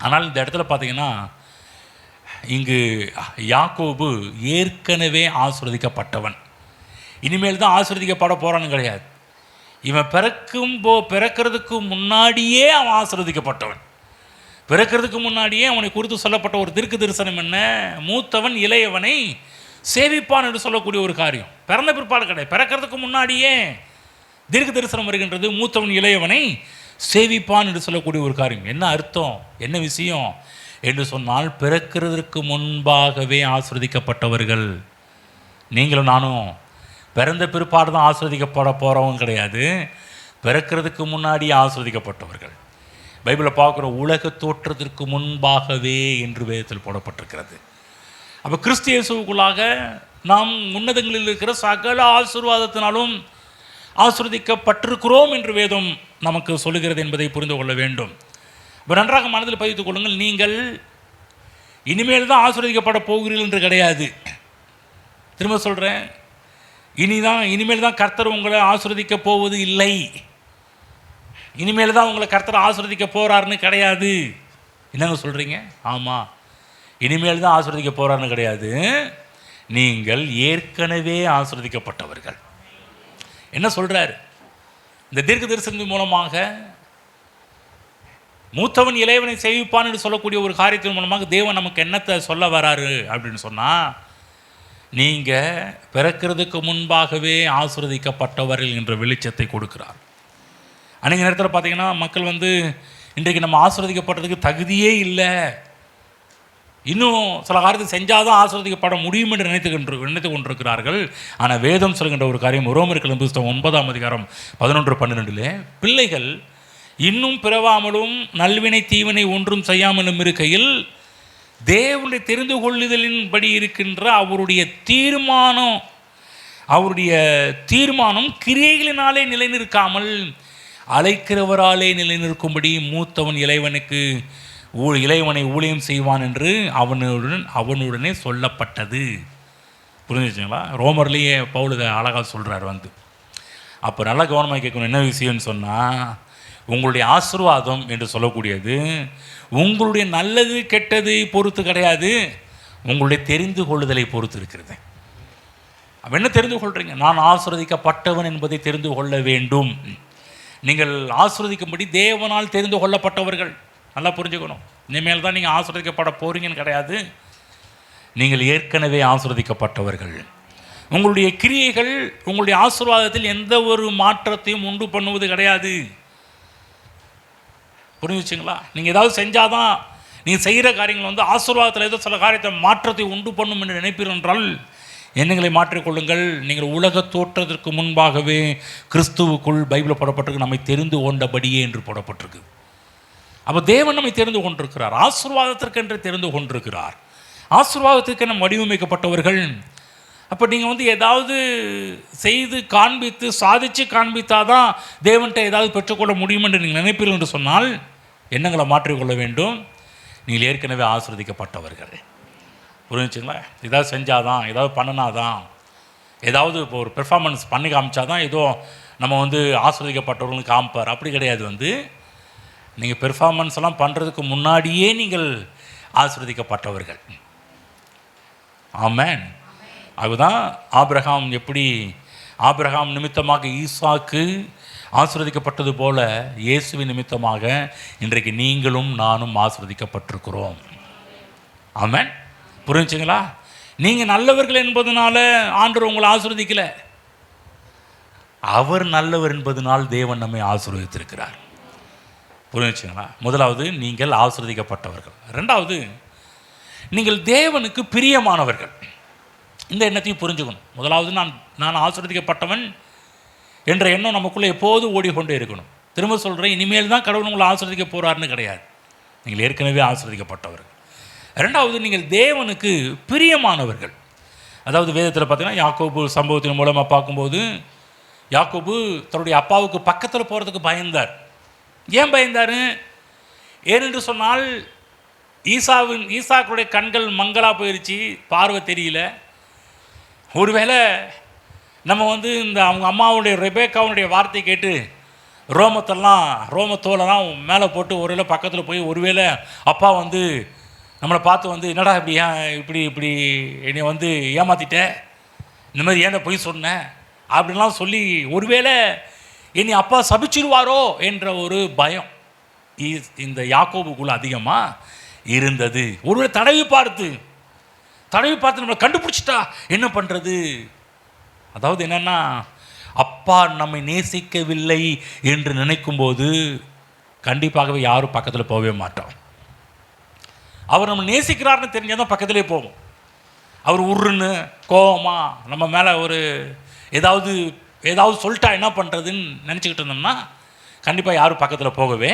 S1: ஆனால் இந்த இடத்துல பார்த்தீங்கன்னா இங்கு யாக்கோபு ஏற்கனவே ஆசீர்வதிக்கப்பட்டவன், இனிமேல் தான் ஆசீர்வதிக்கப்பட போகிறான்னு கிடையாது. இவன் பிறக்கிறதுக்கு முன்னாடியே அவன் ஆசீர்வதிக்கப்பட்டவன். பிறக்கிறதுக்கு முன்னாடியே அவனை குறித்து சொல்லப்பட்ட ஒரு தீர்க்க தரிசனம் என்ன? மூத்தவன் இளையவனை சேவிப்பான் என்று சொல்லக்கூடிய ஒரு காரியம். பிறந்த பிற்பாடு கிடையாது, பிறக்கிறதுக்கு முன்னாடியே தீர்க்க தரிசனம் வருகின்றது. மூத்தவன் இளையவனை சேவிப்பான் என்று சொல்லக்கூடிய ஒரு காரியம். என்ன அர்த்தம், என்ன விஷயம் என்று சொன்னால், பிறக்கிறதுக்கு முன்பாகவே ஆசீர்வதிக்கப்பட்டவர்கள் நீங்களும் நானும். பிறந்த பிற்பாடு தான் ஆசீர்வதிக்கப்பட போகிறவங்க கிடையாது, பிறக்கிறதுக்கு முன்னாடியே ஆசீர்வதிக்கப்பட்டவர்கள். பைபிளை பார்க்குற உலக தோற்றத்திற்கு முன்பாகவே என்று வேதத்தில் போடப்பட்டிருக்கிறது. அப்போ கிறிஸ்து இயேசுவுக்குள்ளாக நாம் உன்னதங்களில் இருக்கிற சகல ஆசீர்வாதத்தினாலும் ஆசீர்வதிக்கப்பட்டிருக்கிறோம் என்று வேதம் நமக்கு சொல்லுகிறது என்பதை புரிந்து கொள்ள வேண்டும். இப்போ நன்றாக மனதில் பதித்துக் கொள்ளுங்கள், நீங்கள் இனிமேல் தான் ஆசீர்வதிக்கப்பட போகிறீர்கள் என்று கிடையாது. திரும்ப சொல்கிறேன், இனிமேல் தான் கர்த்தர் உங்களை ஆசீர்வதிக்க போவது இல்லை. இனிமேல் தான் உங்களை கர்த்தர் ஆசீர்வதிக்க போகிறாருன்னு கிடையாது. என்னங்க சொல்கிறீங்க? ஆமாம், இனிமேல் தான் ஆசீர்வதிக்க போகிறாருன்னு கிடையாது. நீங்கள் ஏற்கனவே ஆசீர்வதிக்கப்பட்டவர்கள். என்ன சொல்கிறார்? இந்த தீர்க்க தரிசனத்தின் மூலமாக மூத்தவன் இளையவனை சேவிப்பான் என்று சொல்லக்கூடிய ஒரு காரியத்தின் மூலமாக தேவன் நமக்கு என்னத்தை சொல்ல வராரு அப்படின்னு சொன்னால், நீங்கள் பிறக்கிறதுக்கு முன்பாகவே ஆசீர்வதிக்கப்பட்டவர்கள் என்ற வெளிச்சத்தை கொடுக்கிறார். அன்றைக்கு நேரத்தில் பார்த்தீங்கன்னா மக்கள் வந்து இன்றைக்கு நம்ம ஆசீர்வதிக்கப்பட்டதுக்கு தகுதியே இல்லை, இன்னும் சில காரியத்தை செஞ்சால் தான் ஆசீர்வதிக்கப்பட முடியும் என்று நினைத்து கொண்டிருக்கிறார்கள். ஆனால் வேதம் சொல்கின்ற ஒரு காரியம், ரோமர்கள் புத்தகம் 9ஆம் அதிகாரம் 11-12 பிள்ளைகள் இன்னும் பிறவாமலும் நல்வினை தீவினை ஒன்றும் செய்யாமலும் இருக்கையில் தேவனுடைய தெரிந்து கொள்ளுதலின்படி இருக்கின்ற அவருடைய தீர்மானம் கிரியைகளினாலே நிலைநிற்காமல் அழைக்கிறவராலே நிலைநிற்கும்படி மூத்தவன் இளையவனை ஊழியம் செய்வான் என்று அவனுடனே சொல்லப்பட்டது. புரிஞ்சுச்சுங்களா? ரோமர்லேயே பவுல் அழகாக சொல்கிறார் வந்து. அப்போ நல்லா கவனமாக கேட்கணும். என்ன விஷயம்னு சொன்னால், உங்களுடைய ஆசீர்வாதம் என்று சொல்லக்கூடியது உங்களுடைய நல்லது கெட்டது பொறுத்து கிடையாது, உங்களுடைய தெரிந்து கொள்ளுதலை பொறுத்து இருக்கிறது. அப்போ என்ன தெரிந்து கொள்கிறீங்க? நான் ஆசீர்வதிக்கப்பட்டவன் என்பதை தெரிந்து கொள்ள வேண்டும். நீங்கள் ஆசீர்வதிக்கும்படி தேவனால் தெரிந்து கொள்ளப்பட்டவர்கள். நல்லா புரிஞ்சுக்கணும். இனிமேல் தான் நீங்கள் ஆசீர்வதிக்கப்பட போகிறீங்கன்னு கிடையாது, நீங்கள் ஏற்கனவே ஆசீர்வதிக்கப்பட்டவர்கள். உங்களுடைய கிரியைகள் உங்களுடைய ஆசீர்வாதத்தில் எந்த ஒரு மாற்றத்தையும் உண்டு பண்ணுவது கிடையாது. புரிஞ்சுச்சுங்களா? நீங்கள் ஏதாவது செஞ்சாதான் நீங்கள் செய்கிற காரியங்கள் வந்து ஆசீர்வாதத்தில் ஏதோ சில காரியத்தை மாற்றத்தை உண்டு பண்ணும் என்று நினைப்பீர்கள் என்றால் எண்ணங்களை மாற்றிக்கொள்ளுங்கள். நீங்கள் உலக தோற்றத்திற்கு முன்பாகவே கிறிஸ்துவுக்குள் பைபிளில் போடப்பட்டிருக்கு, நம்மை தெரிந்து கொண்டபடியே என்று போடப்பட்டிருக்கு. அப்போ தேவன் நம்மை தெரிந்து கொண்டிருக்கிறார், ஆசீர்வாதத்திற்கென்று தெரிந்து கொண்டிருக்கிறார். ஆசீர்வாதத்திற்கு நம்ம வடிவமைக்கப்பட்டவர்கள். அப்போ நீங்கள் வந்து ஏதாவது செய்து காண்பித்து சாதித்து காண்பித்தாதான் தேவன்கிட்ட ஏதாவது பெற்றுக்கொள்ள முடியும் என்று நீங்கள் நினைப்பீர்கள் என்று சொன்னால் எண்ணங்களை மாற்றிக்கொள்ள வேண்டும். நீங்கள் ஏற்கனவே ஆசீர்வதிக்கப்பட்டவர்கள். புரிஞ்சுங்களா? ஏதாவது செஞ்சாதான், ஏதாவது பண்ணினாதான், ஏதாவது இப்போ ஒரு பெர்ஃபார்மன்ஸ் பண்ணி காமிச்சாதான் ஏதோ நம்ம வந்து ஆசீர்வதிக்கப்பட்டவர்களுக்கு காமிப்பார். அப்படி கிடையாது. வந்து நீங்கள் பெர்ஃபார்மன்ஸ் எல்லாம் பண்ணுறதுக்கு முன்னாடியே நீங்கள் ஆசீர்வதிக்கப்பட்டவர்கள். ஆமென். அதுதான் ஆபிரகாம் நிமித்தமாக ஈசாக்கு ஆசீர்வதிக்கப்பட்டது போல இயேசுவின் நிமித்தமாக இன்றைக்கு நீங்களும் நானும் ஆசீர்வதிக்கப்பட்டிருக்கிறோம். ஆமென். புரிஞ்சுங்களா? நீங்கள் நல்லவர்கள் என்பதனால ஆண்டவர் உங்களை ஆசீர்வதிக்கலை, அவர் நல்லவர் என்பதனால் தேவன் நம்மை ஆசீர்வதித்திருக்கிறார். புரிஞ்சுங்களா? முதலாவது நீங்கள் ஆசீர்வதிக்கப்பட்டவர்கள். ரெண்டாவது, நீங்கள் தேவனுக்கு பிரியமானவர்கள். இந்த எண்ணத்தையும் புரிஞ்சுக்கணும். முதலாவது நான் ஆசீர்வதிக்கப்பட்டவன் என்ற எண்ணம் நமக்குள்ளே எப்போது ஓடிக்கொண்டே இருக்கணும். திரும்ப சொல்கிறேன், இனிமேல் தான் கடவுள் உங்களை ஆசீர்வதிக்க போகிறாருன்னு கிடையாது. நீங்கள் ஏற்கனவே ஆசீர்வதிக்கப்பட்டவர்கள். ரெண்டாவது, நீங்கள் தேவனுக்கு பிரியமானவர்கள். அதாவது வேதத்தில் பார்த்தீங்கன்னா யாக்கோபு சம்பவத்தின் மூலமாக பார்க்கும்போது யாக்கோபு தன்னுடைய அப்பாவுக்கு பக்கத்தில் போகிறதுக்கு பயந்தார். ஏன் பயந்தார்? ஏனென்று சொன்னால் ஈசாக்குடைய கண்கள் மங்களாக போயிடுச்சு, பார்வை தெரியல. ஒருவேளை நம்ம வந்து இந்த அவங்க அம்மாவுடைய ரெபேக்காவுடைய வார்த்தை கேட்டு ரோமத்தோலெல்லாம் மேலே போட்டு ஒருவேளை பக்கத்தில் போய் ஒருவேளை அப்பா வந்து நம்மளை பார்த்து வந்து என்னடா இப்படி என்னை வந்து ஏமாற்றிட்ட, இந்த மாதிரி ஏன்டா போய் சொன்னேன் அப்படின்லாம் சொல்லி ஒருவேளை என்னை அப்பா சபிச்சிருவாரோ என்ற ஒரு பயம் இந்த யாக்கோபுக்குள்ளே அதிகமாக இருந்தது. ஒருவேளை தடவி பார்த்து நம்மளை கண்டுபிடிச்சிட்டா என்ன பண்ணுறது? அதாவது என்னென்னா, அப்பா நம்மை நேசிக்கவில்லை என்று நினைக்கும்போது கண்டிப்பாகவே யாரும் பக்கத்தில் போகவே மாட்டோம். அவர் நம்ம நேசிக்கிறார்னு தெரிஞ்சால் தான் பக்கத்திலே போவோம். அவர் உருன்னு கோவமா நம்ம மேலே ஒரு ஏதாவது சொல்லிட்டா என்ன பண்ணுறதுன்னு நினச்சிக்கிட்டு இருந்தோம்னா கண்டிப்பாக யாரும் பக்கத்தில் போகவே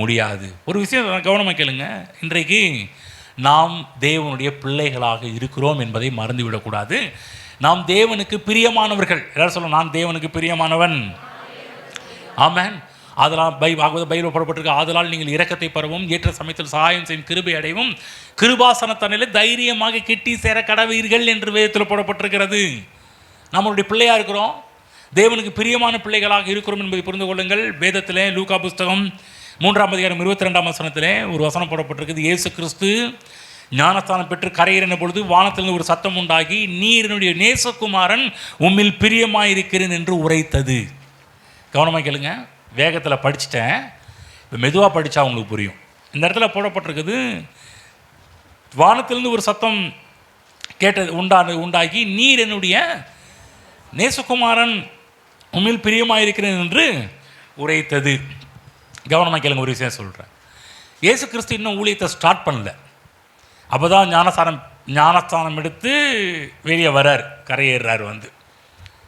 S1: முடியாது. ஒரு விஷயம் கவனமாக கேளுங்க. இன்றைக்கு நாம் தேவனுடைய பிள்ளைகளாக இருக்கிறோம் என்பதை மறந்துவிடக்கூடாது. நாம் தேவனுக்கு பிரியமானவர்கள். எல்லாரும் சொல்லணும், நான் தேவனுக்கு பிரியமானவன். ஆமென். அதனால் பைபிள் போடப்பட்டிருக்கு, ஆதலால் நீங்கள் இரக்கத்தை பெறவும் ஏற்ற சமயத்தில் சகாயம் செய்யும் கிருபை அடைவும் கிருபாசனத்தனிலே தைரியமாக கிட்டி சேர கடவீர்கள் என்று வேதத்தில் போடப்பட்டிருக்கிறது. நம்மளுடைய பிள்ளையாக இருக்கிறோம், தேவனுக்கு பிரியமான பிள்ளைகளாக இருக்கிறோம் என்பதை புரிந்து கொள்ளுங்கள். வேதத்தில் லூக்கா புஸ்தகம் 3ஆம் அதிகாரம் 22ஆம் வசனத்தில் ஒரு வசனம் போடப்பட்டிருக்குது. இயேசு கிறிஸ்து ஞானஸ்தானம் பெற்று கரையேறின பொழுது வானத்திலிருந்து ஒரு சத்தம் உண்டாகி, நீர் என்னுடைய நேசகுமாரன், உம்மில் பிரியமாயிருக்கிறேன் என்று உரைத்தது. கவனமாக கேளுங்க. வேகத்தில் படிச்சுட்டேன், இப்போ மெதுவாக படித்தா உங்களுக்கு புரியும். இந்த இடத்துல போடப்பட்டிருக்குது, வானத்திலிருந்து ஒரு சத்தம் உண்டாகி நீர் என்னுடைய நேசகுமாரன், உம்மில் பிரியமாயிருக்கிறேன் என்று உரைத்தது. கவனமாக கேளுங்க, ஒரு விஷயம் சொல்கிறேன். இயேசு கிறிஸ்து இன்னும் ஊழியத்தை ஸ்டார்ட் பண்ணல. அப்போ தான் ஞானஸ்தானம் எடுத்து வெளியே வரார், கரையேறார் வந்து.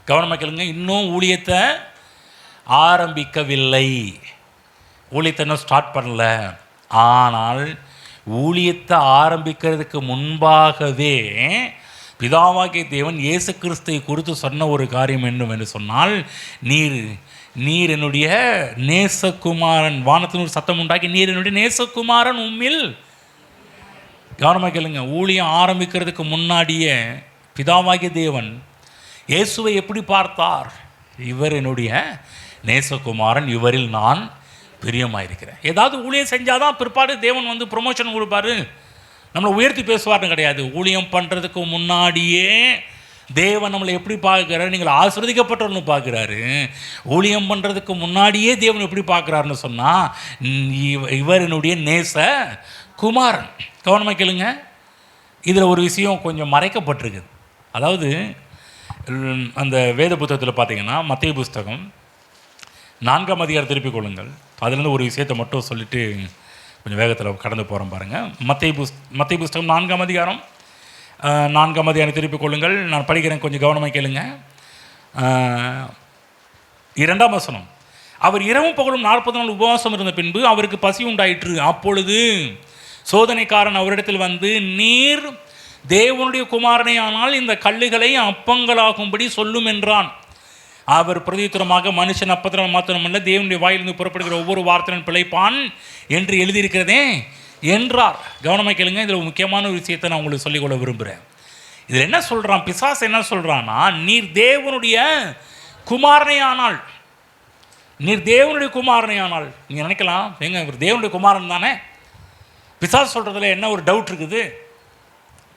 S1: கவனமாக கேளுங்க, இன்னும் ஊழியத்தை ஆரம்பிக்கவில்லை. ஊழியத்தை இன்னும் ஸ்டார்ட் பண்ணல, ஆனால் ஊழியத்தை ஆரம்பிக்கிறதுக்கு முன்பாகவே பிதாவாகிய தேவன் இயேசு கிறிஸ்துவை குறித்து சொன்ன ஒரு காரியம் என்று சொன்னால், நீர் என்னுடைய நேசகுமாரன். வானத்தின் ஒரு சத்தம் உண்டாக்கி, நீர் என்னுடைய நேசகுமாரன் உம்மில். கவனமாக கேளுங்க. ஊழியம் ஆரம்பிக்கிறதுக்கு முன்னாடியே பிதாவாகிய தேவன் இயேசுவை எப்படி பார்த்தார்? இவர் என்னுடைய நேசகுமாரன், இவரில் நான் பிரியமாயிருக்கிறேன். ஏதாவது ஊழியம் செஞ்சாதான் பிற்பாடு தேவன் வந்து ப்ரொமோஷன் கொடுப்பாரு, நம்மளை உயர்த்தி பேசுவார்னு கிடையாது. ஊழியம் பண்ணுறதுக்கு முன்னாடியே தேவன் நம்மளை எப்படி பார்க்குறாரு? நீங்கள் ஆசீர்வதிக்கப்பட்டவர்னு பார்க்குறாரு. ஊழியம் பண்ணுறதுக்கு முன்னாடியே தேவன் எப்படி பார்க்குறாருன்னு சொன்னால், இவர் என்னுடைய நேச குமாரன். கவனமாக கேளுங்க. இதில் ஒரு விஷயம் கொஞ்சம் மறைக்கப்பட்டிருக்குது. அதாவது அந்த வேத புத்தகத்தில் பார்த்தீங்கன்னா, மத்தேயு புஸ்தகம் 4ஆம் அதிகாரம் திருப்பிக் கொள்ளுங்கள். அதுலேருந்து ஒரு விஷயத்தை மட்டும் சொல்லிவிட்டு கொஞ்சம் வேகத்தில் கடந்து போகிறோம் பாருங்கள். மத்தேயு புஸ்தகம் 4ஆம் அதிகாரம் 4ஆம் அதிகாரம் திருப்பிக் கொள்ளுங்கள். நான் படிக்கிறேன், கொஞ்சம் கவனமாக கேளுங்க. 2ஆம் வசனம். அவர் இரவும் பகலும் 40 நாள் உபவாசம் இருந்த பின்பு அவருக்கு பசி உண்டாயிற்று. அப்பொழுது சோதனைக்காரன் அவரிடத்தில் வந்து, நீர் தேவனுடைய குமாரனே ஆனால் இந்த கல்லுகளை அப்பங்களாகும்படி சொல்லும் என்றான். அவர் பிரதியுத்தரமாக, மனுஷன் அப்பத்தினால் மாத்திரமல்ல, தேவனுடைய வாயிலிருந்து புறப்படுகிற ஒவ்வொரு வார்த்தையும் பிழைப்பான் என்று எழுதியிருக்கிறதே என்றார். கவனமாக கேளுங்க. இதில் முக்கியமான ஒரு விஷயத்தை நான் உங்களுக்கு சொல்லிக்கொள்ள விரும்புகிறேன். இதில் என்ன சொல்கிறான் பிசாசு? என்ன சொல்கிறான்னா, நீர் தேவனுடைய குமாரனே ஆனால், நீர் தேவனுடைய குமாரனே ஆனால். நீங்கள் நினைக்கலாம், எங்க இவர் தேவனுடைய குமாரன் தானே? பிசாசு சொல்கிறதுல என்ன ஒரு டவுட் இருக்குது?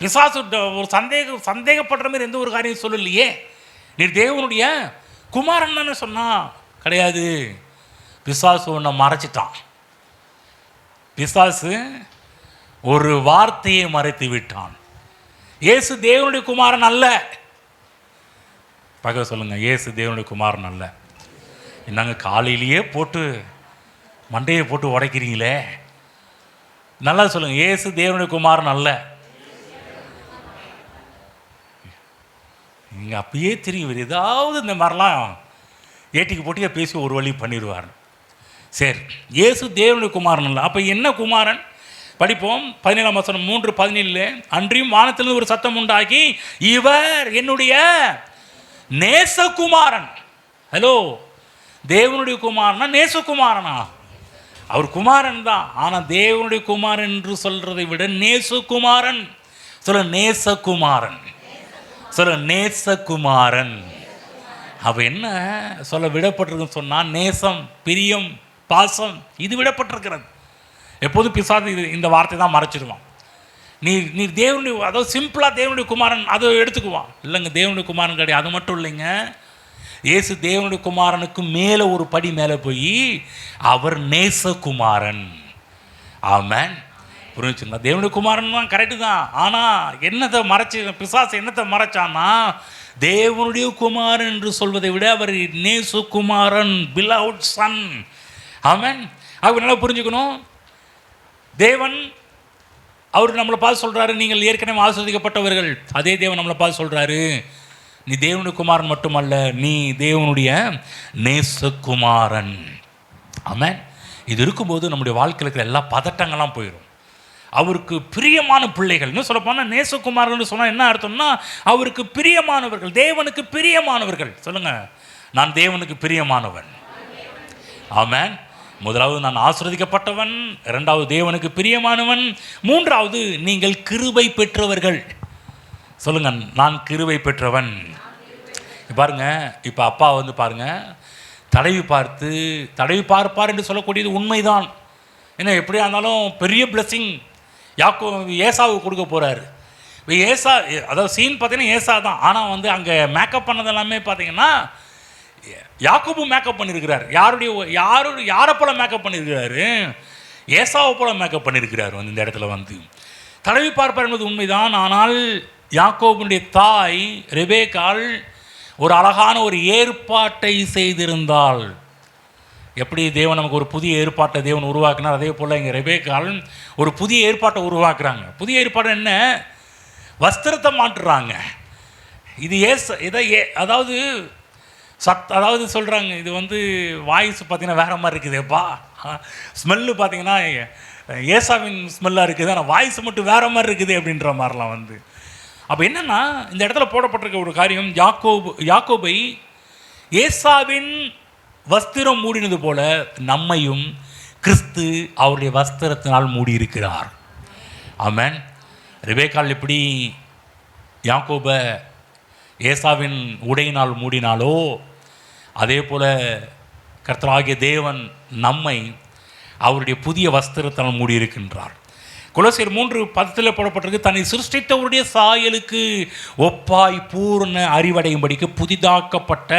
S1: பிசாசு ஒரு சந்தேகப்படுற மாதிரி எந்த ஒரு காரியம் சொல்லலையே. நீர் தேவனுடைய குமாரன் தானே சொன்னா? கிடையாது. பிசாசு ஒன்றை மறைச்சிட்டான். பிசாசு ஒரு வார்த்தையை மறைத்து விட்டான். இயேசு தேவனுடைய குமாரன் அல்ல. பகவ சொல்லுங்க, இயேசு தேவனுடைய குமாரன் அல்ல. என்னங்க காலையிலேயே போட்டு மண்டையை போட்டு உடைக்கிறீங்களே? நல்லா சொல்லுங்க, இயேசு தேவனுடைய குமாரன் அல்ல. நீங்கள் அப்பயே தெரியும், ஏதாவது இந்த மாதிரிலாம் ஏட்டிக்கு போட்டியாக பேசி ஒரு வழி பண்ணிடுவார். சரி, இயேசு தேவனுடைய குமாரன் இல்லை. அப்போ என்ன குமாரன்? படிப்போம். 17ஆம் வசனம் 3:17. அன்றியும் வானத்திலிருந்து ஒரு சத்தம் உண்டாகி, இவர் என்னுடைய நேசகுமாரன். ஹலோ, தேவனுடைய குமாரனா நேசகுமாரனா? அவர் குமாரன் தான், ஆனால் தேவனுடைய குமாரன் என்று சொல்றதை விட நேசகுமாரன். சொல்ல நேசகுமாரன், சொல்ல நேசகுமாரன். அவ என்ன சொல்ல விடப்பட்டிருக்குன்னு சொன்னால், நேசம், பிரியம், பாசம் இது விடப்பட்டிருக்கிறது. எப்போதும் பிசாசு இந்த வார்த்தை தான் மறைச்சிடுவான். நீ தேவனுடைய, அதாவது சிம்பிளாக தேவனுடைய குமாரன் அதை எடுத்துக்குவான். இல்லைங்க, தேவனுடைய குமாரன் கிடையாது. அது மட்டும் இல்லைங்க, இயேசு தேவனுடைய குமாரனுக்கு மேலே ஒரு படி மேலே போய் அவர் நேசகுமாரன். ஆமென். புரிஞ்சுங்களா? தேவனுடைய குமாரன் தான், கரெக்டு தான். ஆனால் என்னத்தை மறைச்சி பிசாசு என்னத்தை மறைச்சான்னா, தேவனுடைய குமாரன் என்று சொல்வதை விட அவர் நேசகுமாரன், பிலவுட் சன். ஆமென். அவர் நல்லா புரிஞ்சுக்கணும். தேவன் அவர் நம்மளை பார்த்து சொல்கிறாரு, நீங்கள் ஏற்கனவே ஆசீர்வதிக்கப்பட்டவர்கள். அதே தேவன் நம்மளை பார்த்து சொல்கிறாரு, நீ தேவனுடைய குமாரன் மட்டுமல்ல, நீ தேவனுடைய நேசகுமாரன். ஆமென். இது இருக்கும்போது நம்முடைய வாழ்க்கையில் இருக்கிற எல்லா பதட்டங்கள்லாம் போயிடும். அவருக்கு பிரியமான பிள்ளைகள். இன்னும் சொல்லப்போனால் நேசகுமாரன் சொன்னால் என்ன அர்த்தம்னா, அவருக்கு பிரியமானவர்கள், தேவனுக்கு பிரியமானவர்கள். சொல்லுங்க, நான் தேவனுக்கு பிரியமானவன். ஆமென். முதலாவது நான் ஆசீர்வதிக்கப்பட்டவன், இரண்டாவது தேவனுக்கு பிரியமானவன், மூன்றாவது நீங்கள் கிருபை பெற்றவர்கள். சொல்லுங்க, நான் கிருபை பெற்றவன். பாருங்க, இப்போ அப்பா வந்து பாருங்க, தடவி பார்ப்பார் என்று சொல்லக்கூடியது உண்மைதான். ஏன்னா எப்படியா இருந்தாலும் பெரிய பிளெஸிங் ஏசாவுக்கு கொடுக்க போகிறாரு. இப்போ ஏசா, அதாவது சீன் பார்த்தீங்கன்னா ஏசா தான். ஆனால் வந்து அங்கே மேக்கப் பண்ணது எல்லாமே பார்த்தீங்கன்னா யாக்கோபு மேக்கப் பண்ணியிருக்கிறார். யாரை போல மேக்கப் பண்ணியிருக்கிறாரு? ஏசாவை போல மேக்கப் பண்ணியிருக்கிறார். வந்து இந்த இடத்துல வந்து தடவி பார்ப்பார் என்பது உண்மைதான். ஆனால் யாக்கோபுடைய தாய் ரெபேக்காள் ஒரு அழகான ஒரு ஏற்பாட்டை செய்திருந்தாள். எப்படி தேவன் நமக்கு ஒரு புதிய ஏற்பாட்டை தேவன் உருவாக்கினார், அதே போல் இங்கே ரெபேக்காள் ஒரு புதிய ஏற்பாட்டை உருவாக்குறாங்க. புதிய ஏற்பாடு என்ன? வஸ்திரத்தை மாட்டுறாங்க. இது அதாவது சொல்கிறாங்க, இது வந்து வாய்ஸ் பார்த்தீங்கன்னா வேற மாதிரி இருக்குதுப்பா ஸ்மெல்லு பார்த்தீங்கன்னா ஏசாவின் ஸ்மெல்லாக இருக்குது, ஆனால் வாய்ஸ் மட்டும் வேறு மாதிரி இருக்குது அப்படின்ற மாதிரிலாம் வந்து. அப்போ என்னென்னா இந்த இடத்துல போடப்பட்டிருக்க ஒரு காரியம், யாக்கோபை ஏசாவின் வஸ்திரம் மூடினது போல நம்மையும் கிறிஸ்து அவருடைய வஸ்திரத்தினால் மூடியிருக்கிறார். ஆமென். ரெபேக்காள் எப்படி யாக்கோபை ஏசாவின் உடையினால் மூடினாலோ அதே போல் கர்த்தராகிய தேவன் நம்மை அவருடைய புதிய வஸ்திரத்தால் மூடியிருக்கின்றார். கொலோசியர் 3:10 போடப்பட்டிருக்கு, தன்னை சிருஷ்டித்தவருடைய சாயலுக்கு ஒப்பாய் பூர்ண அறிவடையும்படிக்கு புதிதாக்கப்பட்ட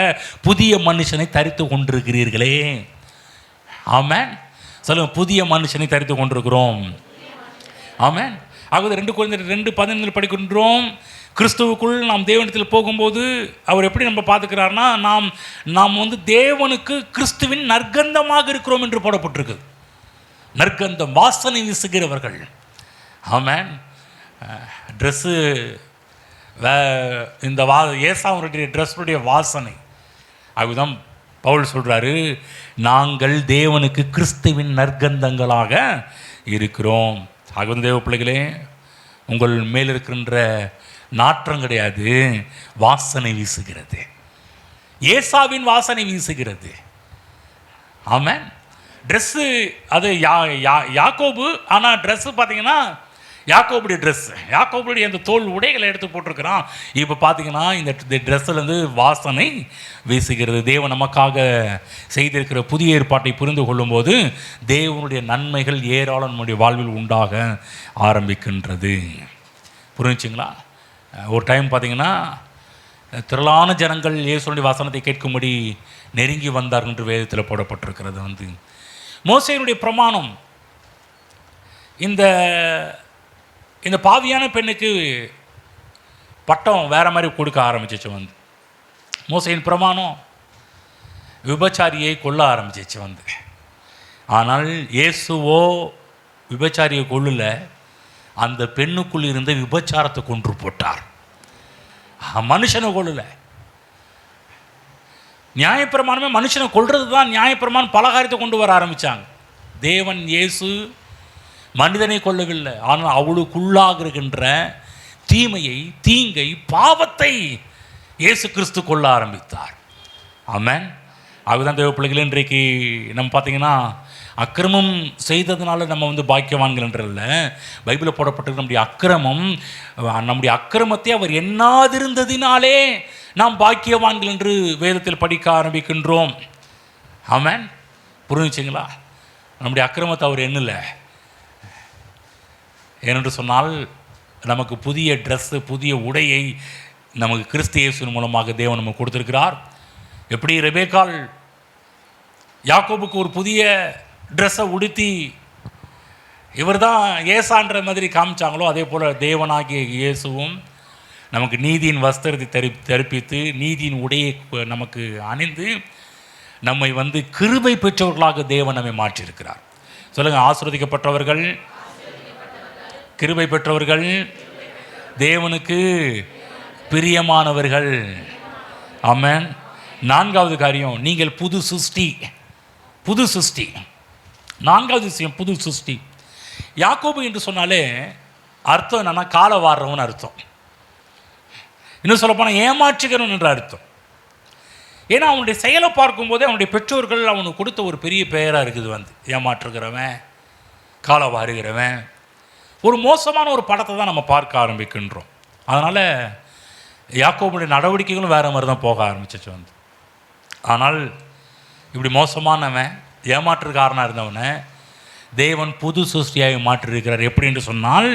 S1: புதிய மனுஷனை தரித்து கொண்டிருக்கிறீர்களே. ஆமென். சொல்லுங்க, புதிய மனுஷனை தரித்து கொண்டிருக்கிறோம். ஆமென். ஆகவே 2 கொரிந்தியர் 2:15 படிக்கின்றோம், கிறிஸ்துவுக்குள் நாம் தேவனிடத்தில் போகும்போது அவர் எப்படி நம்ம பார்த்துக்கிறார்னா, நாம் வந்து தேவனுக்கு கிறிஸ்துவின் நற்கந்தமாக இருக்கிறோம் என்று போடப்பட்டிருக்கு. நற்கந்தம், வாசனை வீசுகிறவர்கள். ஆமென். ட்ரெஸ்ஸு இந்த ஏசாவுடைய ட்ரெஸ்ஸுடைய வாசனை. அதுதான் பவுல் சொல்கிறாரு, நாங்கள் தேவனுக்கு கிறிஸ்துவின் நற்கந்தங்களாக இருக்கிறோம். ஆகவே தேவ பிள்ளைகளே, உங்கள் மேல் இருக்கின்ற நாற்றம் கிடையாது, வாசனை வீசுகிறது. ஏசாவின் வாசனை வீசுகிறது. ஆமென். ட்ரெஸ்ஸு அது யாக்கோபு, ஆனால் ட்ரெஸ்ஸு பார்த்தீங்கன்னா யாக்கோபுடைய ட்ரெஸ்ஸு, யாக்கோபுடைய அந்த தோல் உடைகளை எடுத்து போட்டிருக்கிறான். இப்போ பார்த்தீங்கன்னா இந்த ட்ரெஸ்ஸிலேருந்து வாசனை வீசுகிறது. தேவன் நமக்காக செய்திருக்கிற புதிய ஏற்பாட்டை புரிந்து கொள்ளும்போது தேவனுடைய நன்மைகள் ஏராளம் நம்முடைய வாழ்வில் உண்டாக ஆரம்பிக்கின்றது. புரிஞ்சுங்களா? ஒரு டைம் பார்த்தீங்கன்னா திரளான ஜனங்கள் இயேசுவினுடைய வசனத்தை கேட்கும்படி நெருங்கி வந்தார்கள் என்று வேதத்தில் போடப்பட்டிருக்கிறது. வந்து மோசேயினுடைய பிரமாணம் இந்த பாவியான பெண்ணுக்கு பட்டம் வேறு மாதிரி கொடுக்க ஆரம்பிச்சிச்சு. வந்து மோசேயின் பிரமாணம் விபச்சாரியை கொல்ல ஆரம்பிச்சிச்சு. வந்து ஆனால் இயேசுவோ விபச்சாரியை கொல்லல, அந்த பெண்ணுக்குள் இருந்த விபச்சாரத்தை கொன்று போட்டார். மனுஷனை கொல்லல. நியாயப்பிரமாணமே மனுஷனை கொல்றது தான் நியாயப்பிரமாணம். பலகாரியத்தை கொண்டு வர ஆரம்பித்தாங்க. தேவன் இயேசு மனிதனை கொல்லவில்லை, ஆனால் அவளுக்குள்ளாக இருக்கின்ற தீமையை, தீங்கை, பாவத்தை இயேசு கிறிஸ்து கொல்ல ஆரம்பித்தார். ஆமென். அதுதான் தேவ பிள்ளைகள், இன்றைக்கு நம்ம பார்த்தீங்கன்னா அக்கிரமம் செய்ததுனால நம்ம வந்து பாக்கியவான்கள் என்றல்ல, பைபிளில் போடப்பட்டிருக்க நம்முடைய அக்கிரமத்தை அவர் எண்ணாதிருந்ததினாலே நாம் பாக்கியவான்கள் என்று வேதத்தில் படிக்க ஆரம்பிக்கின்றோம். ஆமென். புரிஞ்சுங்களா? நம்முடைய அக்கிரமத்தை அவர் எண்ணலை. ஏனென்று சொன்னால் நமக்கு புதிய ட்ரெஸ்ஸு, புதிய உடையை நமக்கு கிறிஸ்து இயேசுவின் மூலமாக தேவன் நமக்கு கொடுத்திருக்கிறார். எப்படி ரெபேக்காள் யாக்கோபுக்கு ஒரு புதிய ட்ரெஸ்ஸை உடுத்தி இவர் தான் ஏசான்ற மாதிரி காமிச்சாங்களோ, அதே போல் தேவனாகிய இயேசுவும் நமக்கு நீதியின் வஸ்திரத்தை தரிப்பித்து நீதியின் உடையை நமக்கு அணிந்து நம்மை வந்து கிருபை பெற்றவர்களாக தேவன் நம்மை மாற்றியிருக்கிறார். சொல்லுங்கள், ஆசீர்வதிக்கப்பட்டவர்கள், கிருபை பெற்றவர்கள், தேவனுக்கு பிரியமானவர்கள். ஆமென். 4வது காரியம், நீங்கள் புது சிருஷ்டி. புது சிருஷ்டி. 4வது விஷயம், புது சிருஷ்டி. யாக்கோபு என்று சொன்னாலே அர்த்தம் என்னன்னா, காலை வாடுறவன் அர்த்தம். இன்னும் சொல்லப்போனால் ஏமாற்றுகிறவன் என்ற அர்த்தம். ஏன்னா அவனுடைய செயலை பார்க்கும்போதே அவனுடைய பெற்றோர்கள் அவனுக்கு கொடுத்த ஒரு பெரிய பெயராக இருக்குது. வந்து ஏமாற்றுகிறவன், காலை வாருகிறவன், ஒரு மோசமான ஒரு படத்தை தான் நம்ம பார்க்க ஆரம்பிக்கின்றோம். அதனால் யாக்கோபுடைய நடவடிக்கைகளும் வேறு மாதிரி தான் போக ஆரம்பிச்சிச்சு. வந்து ஆனால் இப்படி மோசமானவன், ஏமாற்றுக்காரனாக இருந்தவனை தேவன் புது சிருஷ்டியாக மாற்றிருக்கிறார். எப்படி என்று சொன்னால்,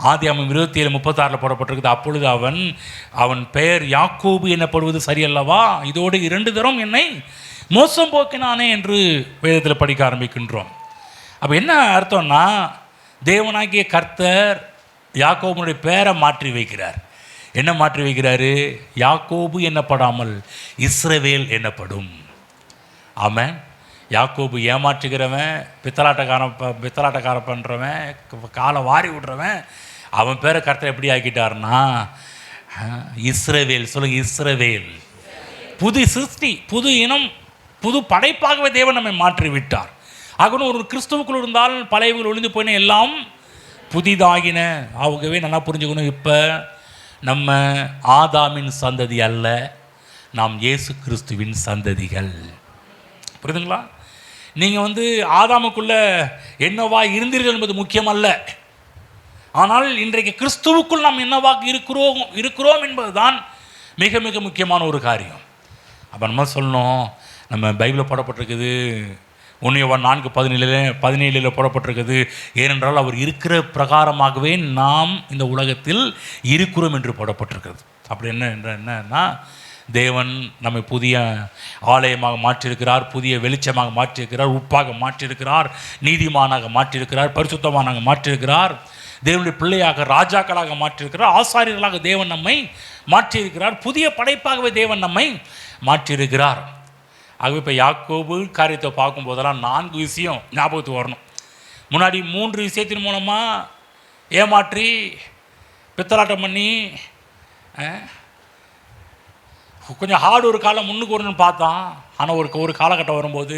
S1: ஆதியாகமம் 27:36 போடப்பட்டிருக்குது, அப்பொழுது அவன் பெயர் யாக்கோபு எனப்படுவது சரியல்லவா, இதோடு 2 தரம் என்னை மோசம் போக்கினானே என்று வேதத்தில் படிக்க ஆரம்பிக்கின்றோம். அப்போ என்ன அர்த்தம்னா, தேவனாகிய கர்த்தர் யாக்கோபுடைய பெயரை மாற்றி வைக்கிறார். என்ன மாற்றி வைக்கிறாரு? யாக்கோபு என்னப்படாமல் இஸ்ரவேல் என்னப்படும். ஆமென். யாக்கோபு ஏமாற்றுகிறவன், பித்தலாட்டக்கார பண்ணுறவன், காலை வாரி விடுறவன், அவன் பேரை கர்த்தர் எப்படி ஆக்கிட்டார்னா இஸ்ரவேல். சொல்லுங்க, இஸ்ரவேல். புது சிருஷ்டி, புது இனம், புது படைப்பாகவே தேவன் நம்மை மாற்றி விட்டார். ஆகணும் ஒரு கிறிஸ்துவுக்குள் இருந்தால் பழையவர்கள் ஒளிந்து போயின எல்லாம் புதிதாகின. ஆகவே நல்லா புரிஞ்சுக்கணும், இப்போ நம்ம ஆதாமின் சந்ததி அல்ல, நாம் இயேசு கிறிஸ்துவின் சந்ததிகள். புரியுதுங்களா? நீங்கள் ஆதாமுக்குள்ள என்னவா இருந்தீர்கள் என்பது முக்கியம் அல்ல, ஆனால் இன்றைக்கு கிறிஸ்துவுக்குள் நாம் என்னவாக இருக்கிறோம் என்பதுதான் மிக மிக முக்கியமான ஒரு காரியம். அப்போ நம்ம சொல்லணும், நம்ம பைபிளில் போடப்பட்டிருக்குது 1 யோவான் 4:17 போடப்பட்டிருக்குது. ஏனென்றால் அவர் இருக்கிற பிரகாரமாகவே நாம் இந்த உலகத்தில் இருக்கிறோம் என்று போடப்பட்டிருக்கிறது. அப்படி என்னன்னா தேவன் நம்மை புதிய ஆலயமாக மாற்றியிருக்கிறார், புதிய வெளிச்சமாக மாற்றியிருக்கிறார், உப்பாக மாற்றியிருக்கிறார், நீதிமானாக மாற்றியிருக்கிறார், பரிசுத்தமானாக மாற்றியிருக்கிறார், தேவனுடைய பிள்ளையாக ராஜாக்களாக மாற்றியிருக்கிறார், ஆசாரியர்களாக தேவன் நம்மை மாற்றியிருக்கிறார், புதிய படைப்பாகவே தேவன் நம்மை மாற்றியிருக்கிறார். ஆகவே இப்போ யாக்கோபு காரியத்தை பார்க்கும்போதெல்லாம் 4 விஷயம் ஞாபகத்துக்கு வரணும். முன்னாடி 3 விஷயத்தின் மூலமாக ஏமாற்றி பித்தலாட்டம் பண்ணி கொஞ்சம் ஹார்டு ஒரு காலம் முன்னுக்கு வரணும்னு பார்த்தான். ஆனால் ஒரு காலகட்டம் வரும்போது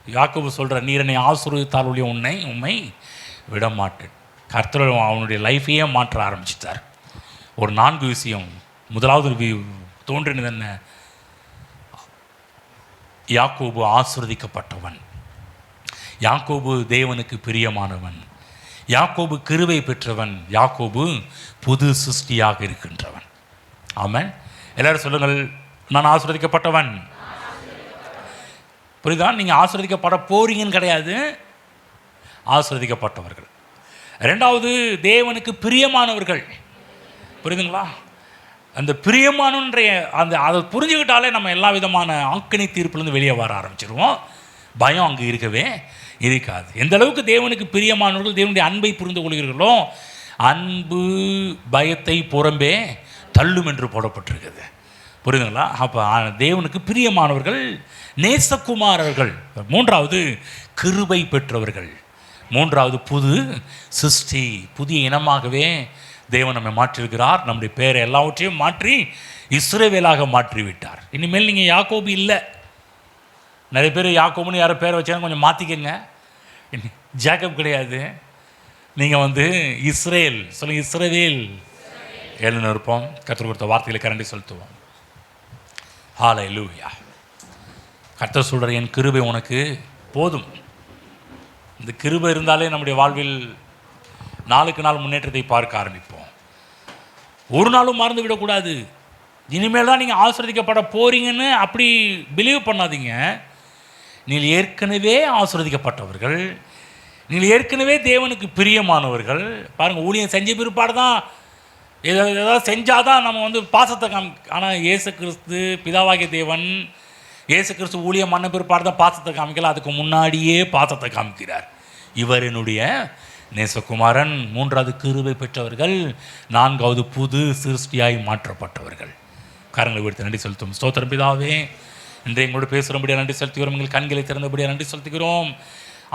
S1: யாக்கோபு சொல்கிற, நீர் என்னை ஆசீர்வதித்தால் ஒழிய உம்மை விடமாட்டேன். கர்த்தர் அவனுடைய லைஃபையே மாற்ற ஆரம்பிச்சிட்டார். ஒரு 4 விஷயம். முதலாவது தோன்றினது என்ன? யாக்கோபு ஆசீர்வதிக்கப்பட்டவன், யாக்கோபு தேவனுக்கு பிரியமானவன், யாக்கோபு கிருபை பெற்றவன், யாக்கோபு புது சிருஷ்டியாக இருக்கின்றவன். ஆமென். எல்லாரும் சொல்லுங்கள், நான் ஆசீர்வதிக்கப்பட்டவன். புரியுதா? நீங்கள் ஆசீர்வதிக்கப்பட போறீங்கன்னு கிடையாது, ஆசீர்வதிக்கப்பட்டவர்கள். 2வது தேவனுக்கு பிரியமானவர்கள். புரியுதுங்களா? அந்த பிரியமானன்ற அதை புரிஞ்சுக்கிட்டாலே நம்ம எல்லா விதமான ஆக்கணி தீர்ப்புலேருந்து வெளியே வர ஆரம்பிச்சிருவோம். பயம் அங்கே இருக்கவே இருக்காது. எந்த அளவுக்கு தேவனுக்கு பிரியமானவர்கள் தேவனுடைய அன்பை புரிந்து கொள்கிறீர்களோ, அன்பு பயத்தை புறம்பே தள்ளும் என்று போடப்பட்டிருக்குது. புரியுதுங்களா? அப்போ தேவனுக்கு பிரியமானவர்கள், நேசகுமாரர்கள். 3வது கிருபை பெற்றவர்கள். 3வது புது சிருஷ்டி, புதிய இனமாகவே தேவன் நம்மை மாற்றியிருக்கிறார். நம்முடைய பேரை எல்லாவற்றையும் மாற்றி இஸ்ரவேலாக மாற்றிவிட்டார். இனிமேல் நீங்கள் யாக்கோபு இல்லை. நிறைய பேர் யாக்கோபுன்னு யாரோ பேரை வச்சாலும் கொஞ்சம் மாற்றிக்கங்க. ஜேக்கப் கிடையாது, நீங்கள் இஸ்ரேல் சொல்லுங்கள். இஸ்ரவேல் ஏழுன்னு இருப்போம். கர்த்தர் கொடுத்த வார்த்தைகளை கரண்டி செலுத்துவோம். ஹல்லேலூயா. கர்த்தர் சொல்கிற, என் கிருபை உனக்கு போதும். இந்த கிருபை இருந்தாலே நம்முடைய வாழ்வில் நாளுக்கு நாள் முன்னேற்றத்தை பார்க்க ஆரம்பிப்போம். ஒரு நாளும் மறந்து விடக்கூடாது. இனிமேல் தான் நீங்கள் ஆசீர்வதிக்கப்பட போறீங்கன்னு அப்படி பிலீவ் பண்ணாதீங்க. நீங்கள் ஏற்கனவே ஆசீர்வதிக்கப்பட்டவர்கள், நீங்கள் ஏற்கனவே தேவனுக்கு பிரியமானவர்கள். பாருங்கள், ஊழியம் செஞ்ச பிற்பாடு தான் ஏதாவது செஞ்சால் தான் நம்ம பாசத்தை ஆனால் இயேசு கிறிஸ்து பிதாவாகிய தேவன் இயேசு கிறிஸ்து ஊழியம் பண்ண பிற்பாடு தான் பாசத்தை காமிக்கல, அதுக்கு முன்னாடியே பாசத்தை காமிக்கிறார். இவர் என்னுடைய நேசகுமாரன். 3வது கிருபை பெற்றவர்கள். 4வது புது சிருஷ்டியாய் மாற்றப்பட்டவர்கள். காரங்களை விடுத்து நன்றி செலுத்தும். ஸ்தோத்திரம் பிதாவே, இன்றைய எங்களோடு பேசுகிறபடியாக நன்றி செலுத்துகிறோம். எங்கள் கண்களை திறந்தபடியாக நன்றி செலுத்துகிறோம்.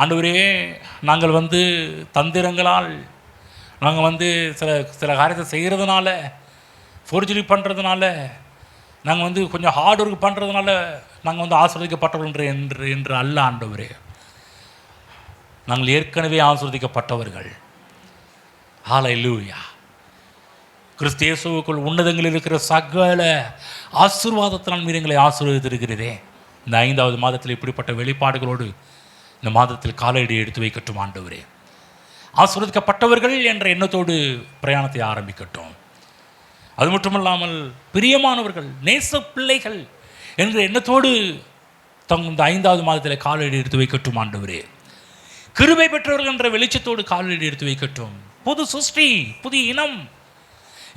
S1: ஆண்டவரே, நாங்கள் தந்திரங்களால் நாங்கள் சில காரியத்தை செய்கிறதுனால, ஃபோர்ஜரி பண்ணுறதுனால, நாங்கள் கொஞ்சம் ஹார்ட் ஒர்க் பண்ணுறதுனால நாங்கள் ஆசீர்வதிக்கப்பட்டவர்கள் என்று அல்ல ஆண்டவரே. நாங்கள் ஏற்கனவே ஆசீர்வதிக்கப்பட்டவர்கள். ஹல்லேலூயா. கிறிஸ்து இயேசுவுக்குள் உன்னதங்களில் இருக்கிற சகல ஆசீர்வாதத்தினால் மீது எங்களை ஆசீர்வதித்திருக்கிறதே. இந்த 5வது மாதத்தில் இப்படிப்பட்ட வெளிப்பாடுகளோடு இந்த மாதத்தில் காலடி எடுத்து வைக்கட்டும் ஆண்டவரே. ஆசீர்வதிக்கப்பட்டவர்கள் என்ற எண்ணத்தோடு பிரயாணத்தை ஆரம்பிக்கட்டும். அது மட்டுமல்லாமல் பிரியமானவர்கள், நேச பிள்ளைகள் என்ற எண்ணத்தோடு இந்த 5வது மாதத்தில் காலடி எடுத்து வைக்கட்டும் ஆண்டவரே. கிருபை பெற்றவர்கள் என்ற வெளிச்சத்தோடு காலடி எடுத்து வைக்கட்டும். புது சிருஷ்டி, புதிய இனம்,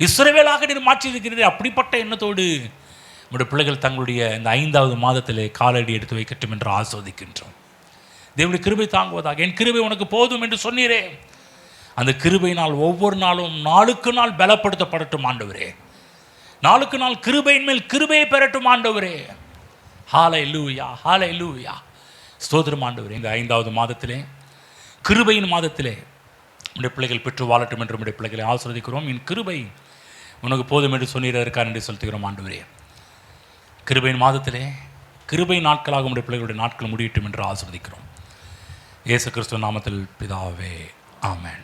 S1: இஸ்ரவேலாக நீர் மாற்றியிருக்கிறது. அப்படிப்பட்ட எண்ணத்தோடு நம்முடைய பிள்ளைகள் தங்களுடைய இந்த 5வது மாதத்திலே காலடி எடுத்து வைக்கட்டும் என்று ஆஸ்வதிக்கின்றோம். தேவனுடைய கிருபை தாங்குவதாக. என் கிருபை உனக்கு போதும் என்று சொன்னீரே, அந்த கிருபையினால் ஒவ்வொரு நாளும் நாளுக்கு நாள் பலப்படுத்தப்படட்டும் ஆண்டவரே. நாளுக்கு நாள் கிருபையின் மேல் கிருபையை பெறட்டும் ஆண்டவரே. ஹல்லேலூயா, ஹல்லேலூயா. ஸ்தோத்திரம் ஆண்டவரே. இந்த 5வது மாதத்திலே, கிருபையின் மாதத்திலே நம்முடைய பிள்ளைகள் பெற்று வாழட்டும் என்று நம்முடைய பிள்ளைகளை ஆசீர்வதிக்கிறோம். என் கிருபை உனக்கு போதும் என்று சொன்னீரதற்காக என்று செலுத்துகிறோம் ஆண்டவரே. கிருபையின் மாதத்திலே கிருபை நாட்களாக நம்முடைய பிள்ளைகளுடைய நாட்கள் முடியட்டும் என்று ஆசீர்வதிக்கிறோம். இயேசு கிறிஸ்துவ நாமத்தில் பிதாவே, ஆமென்.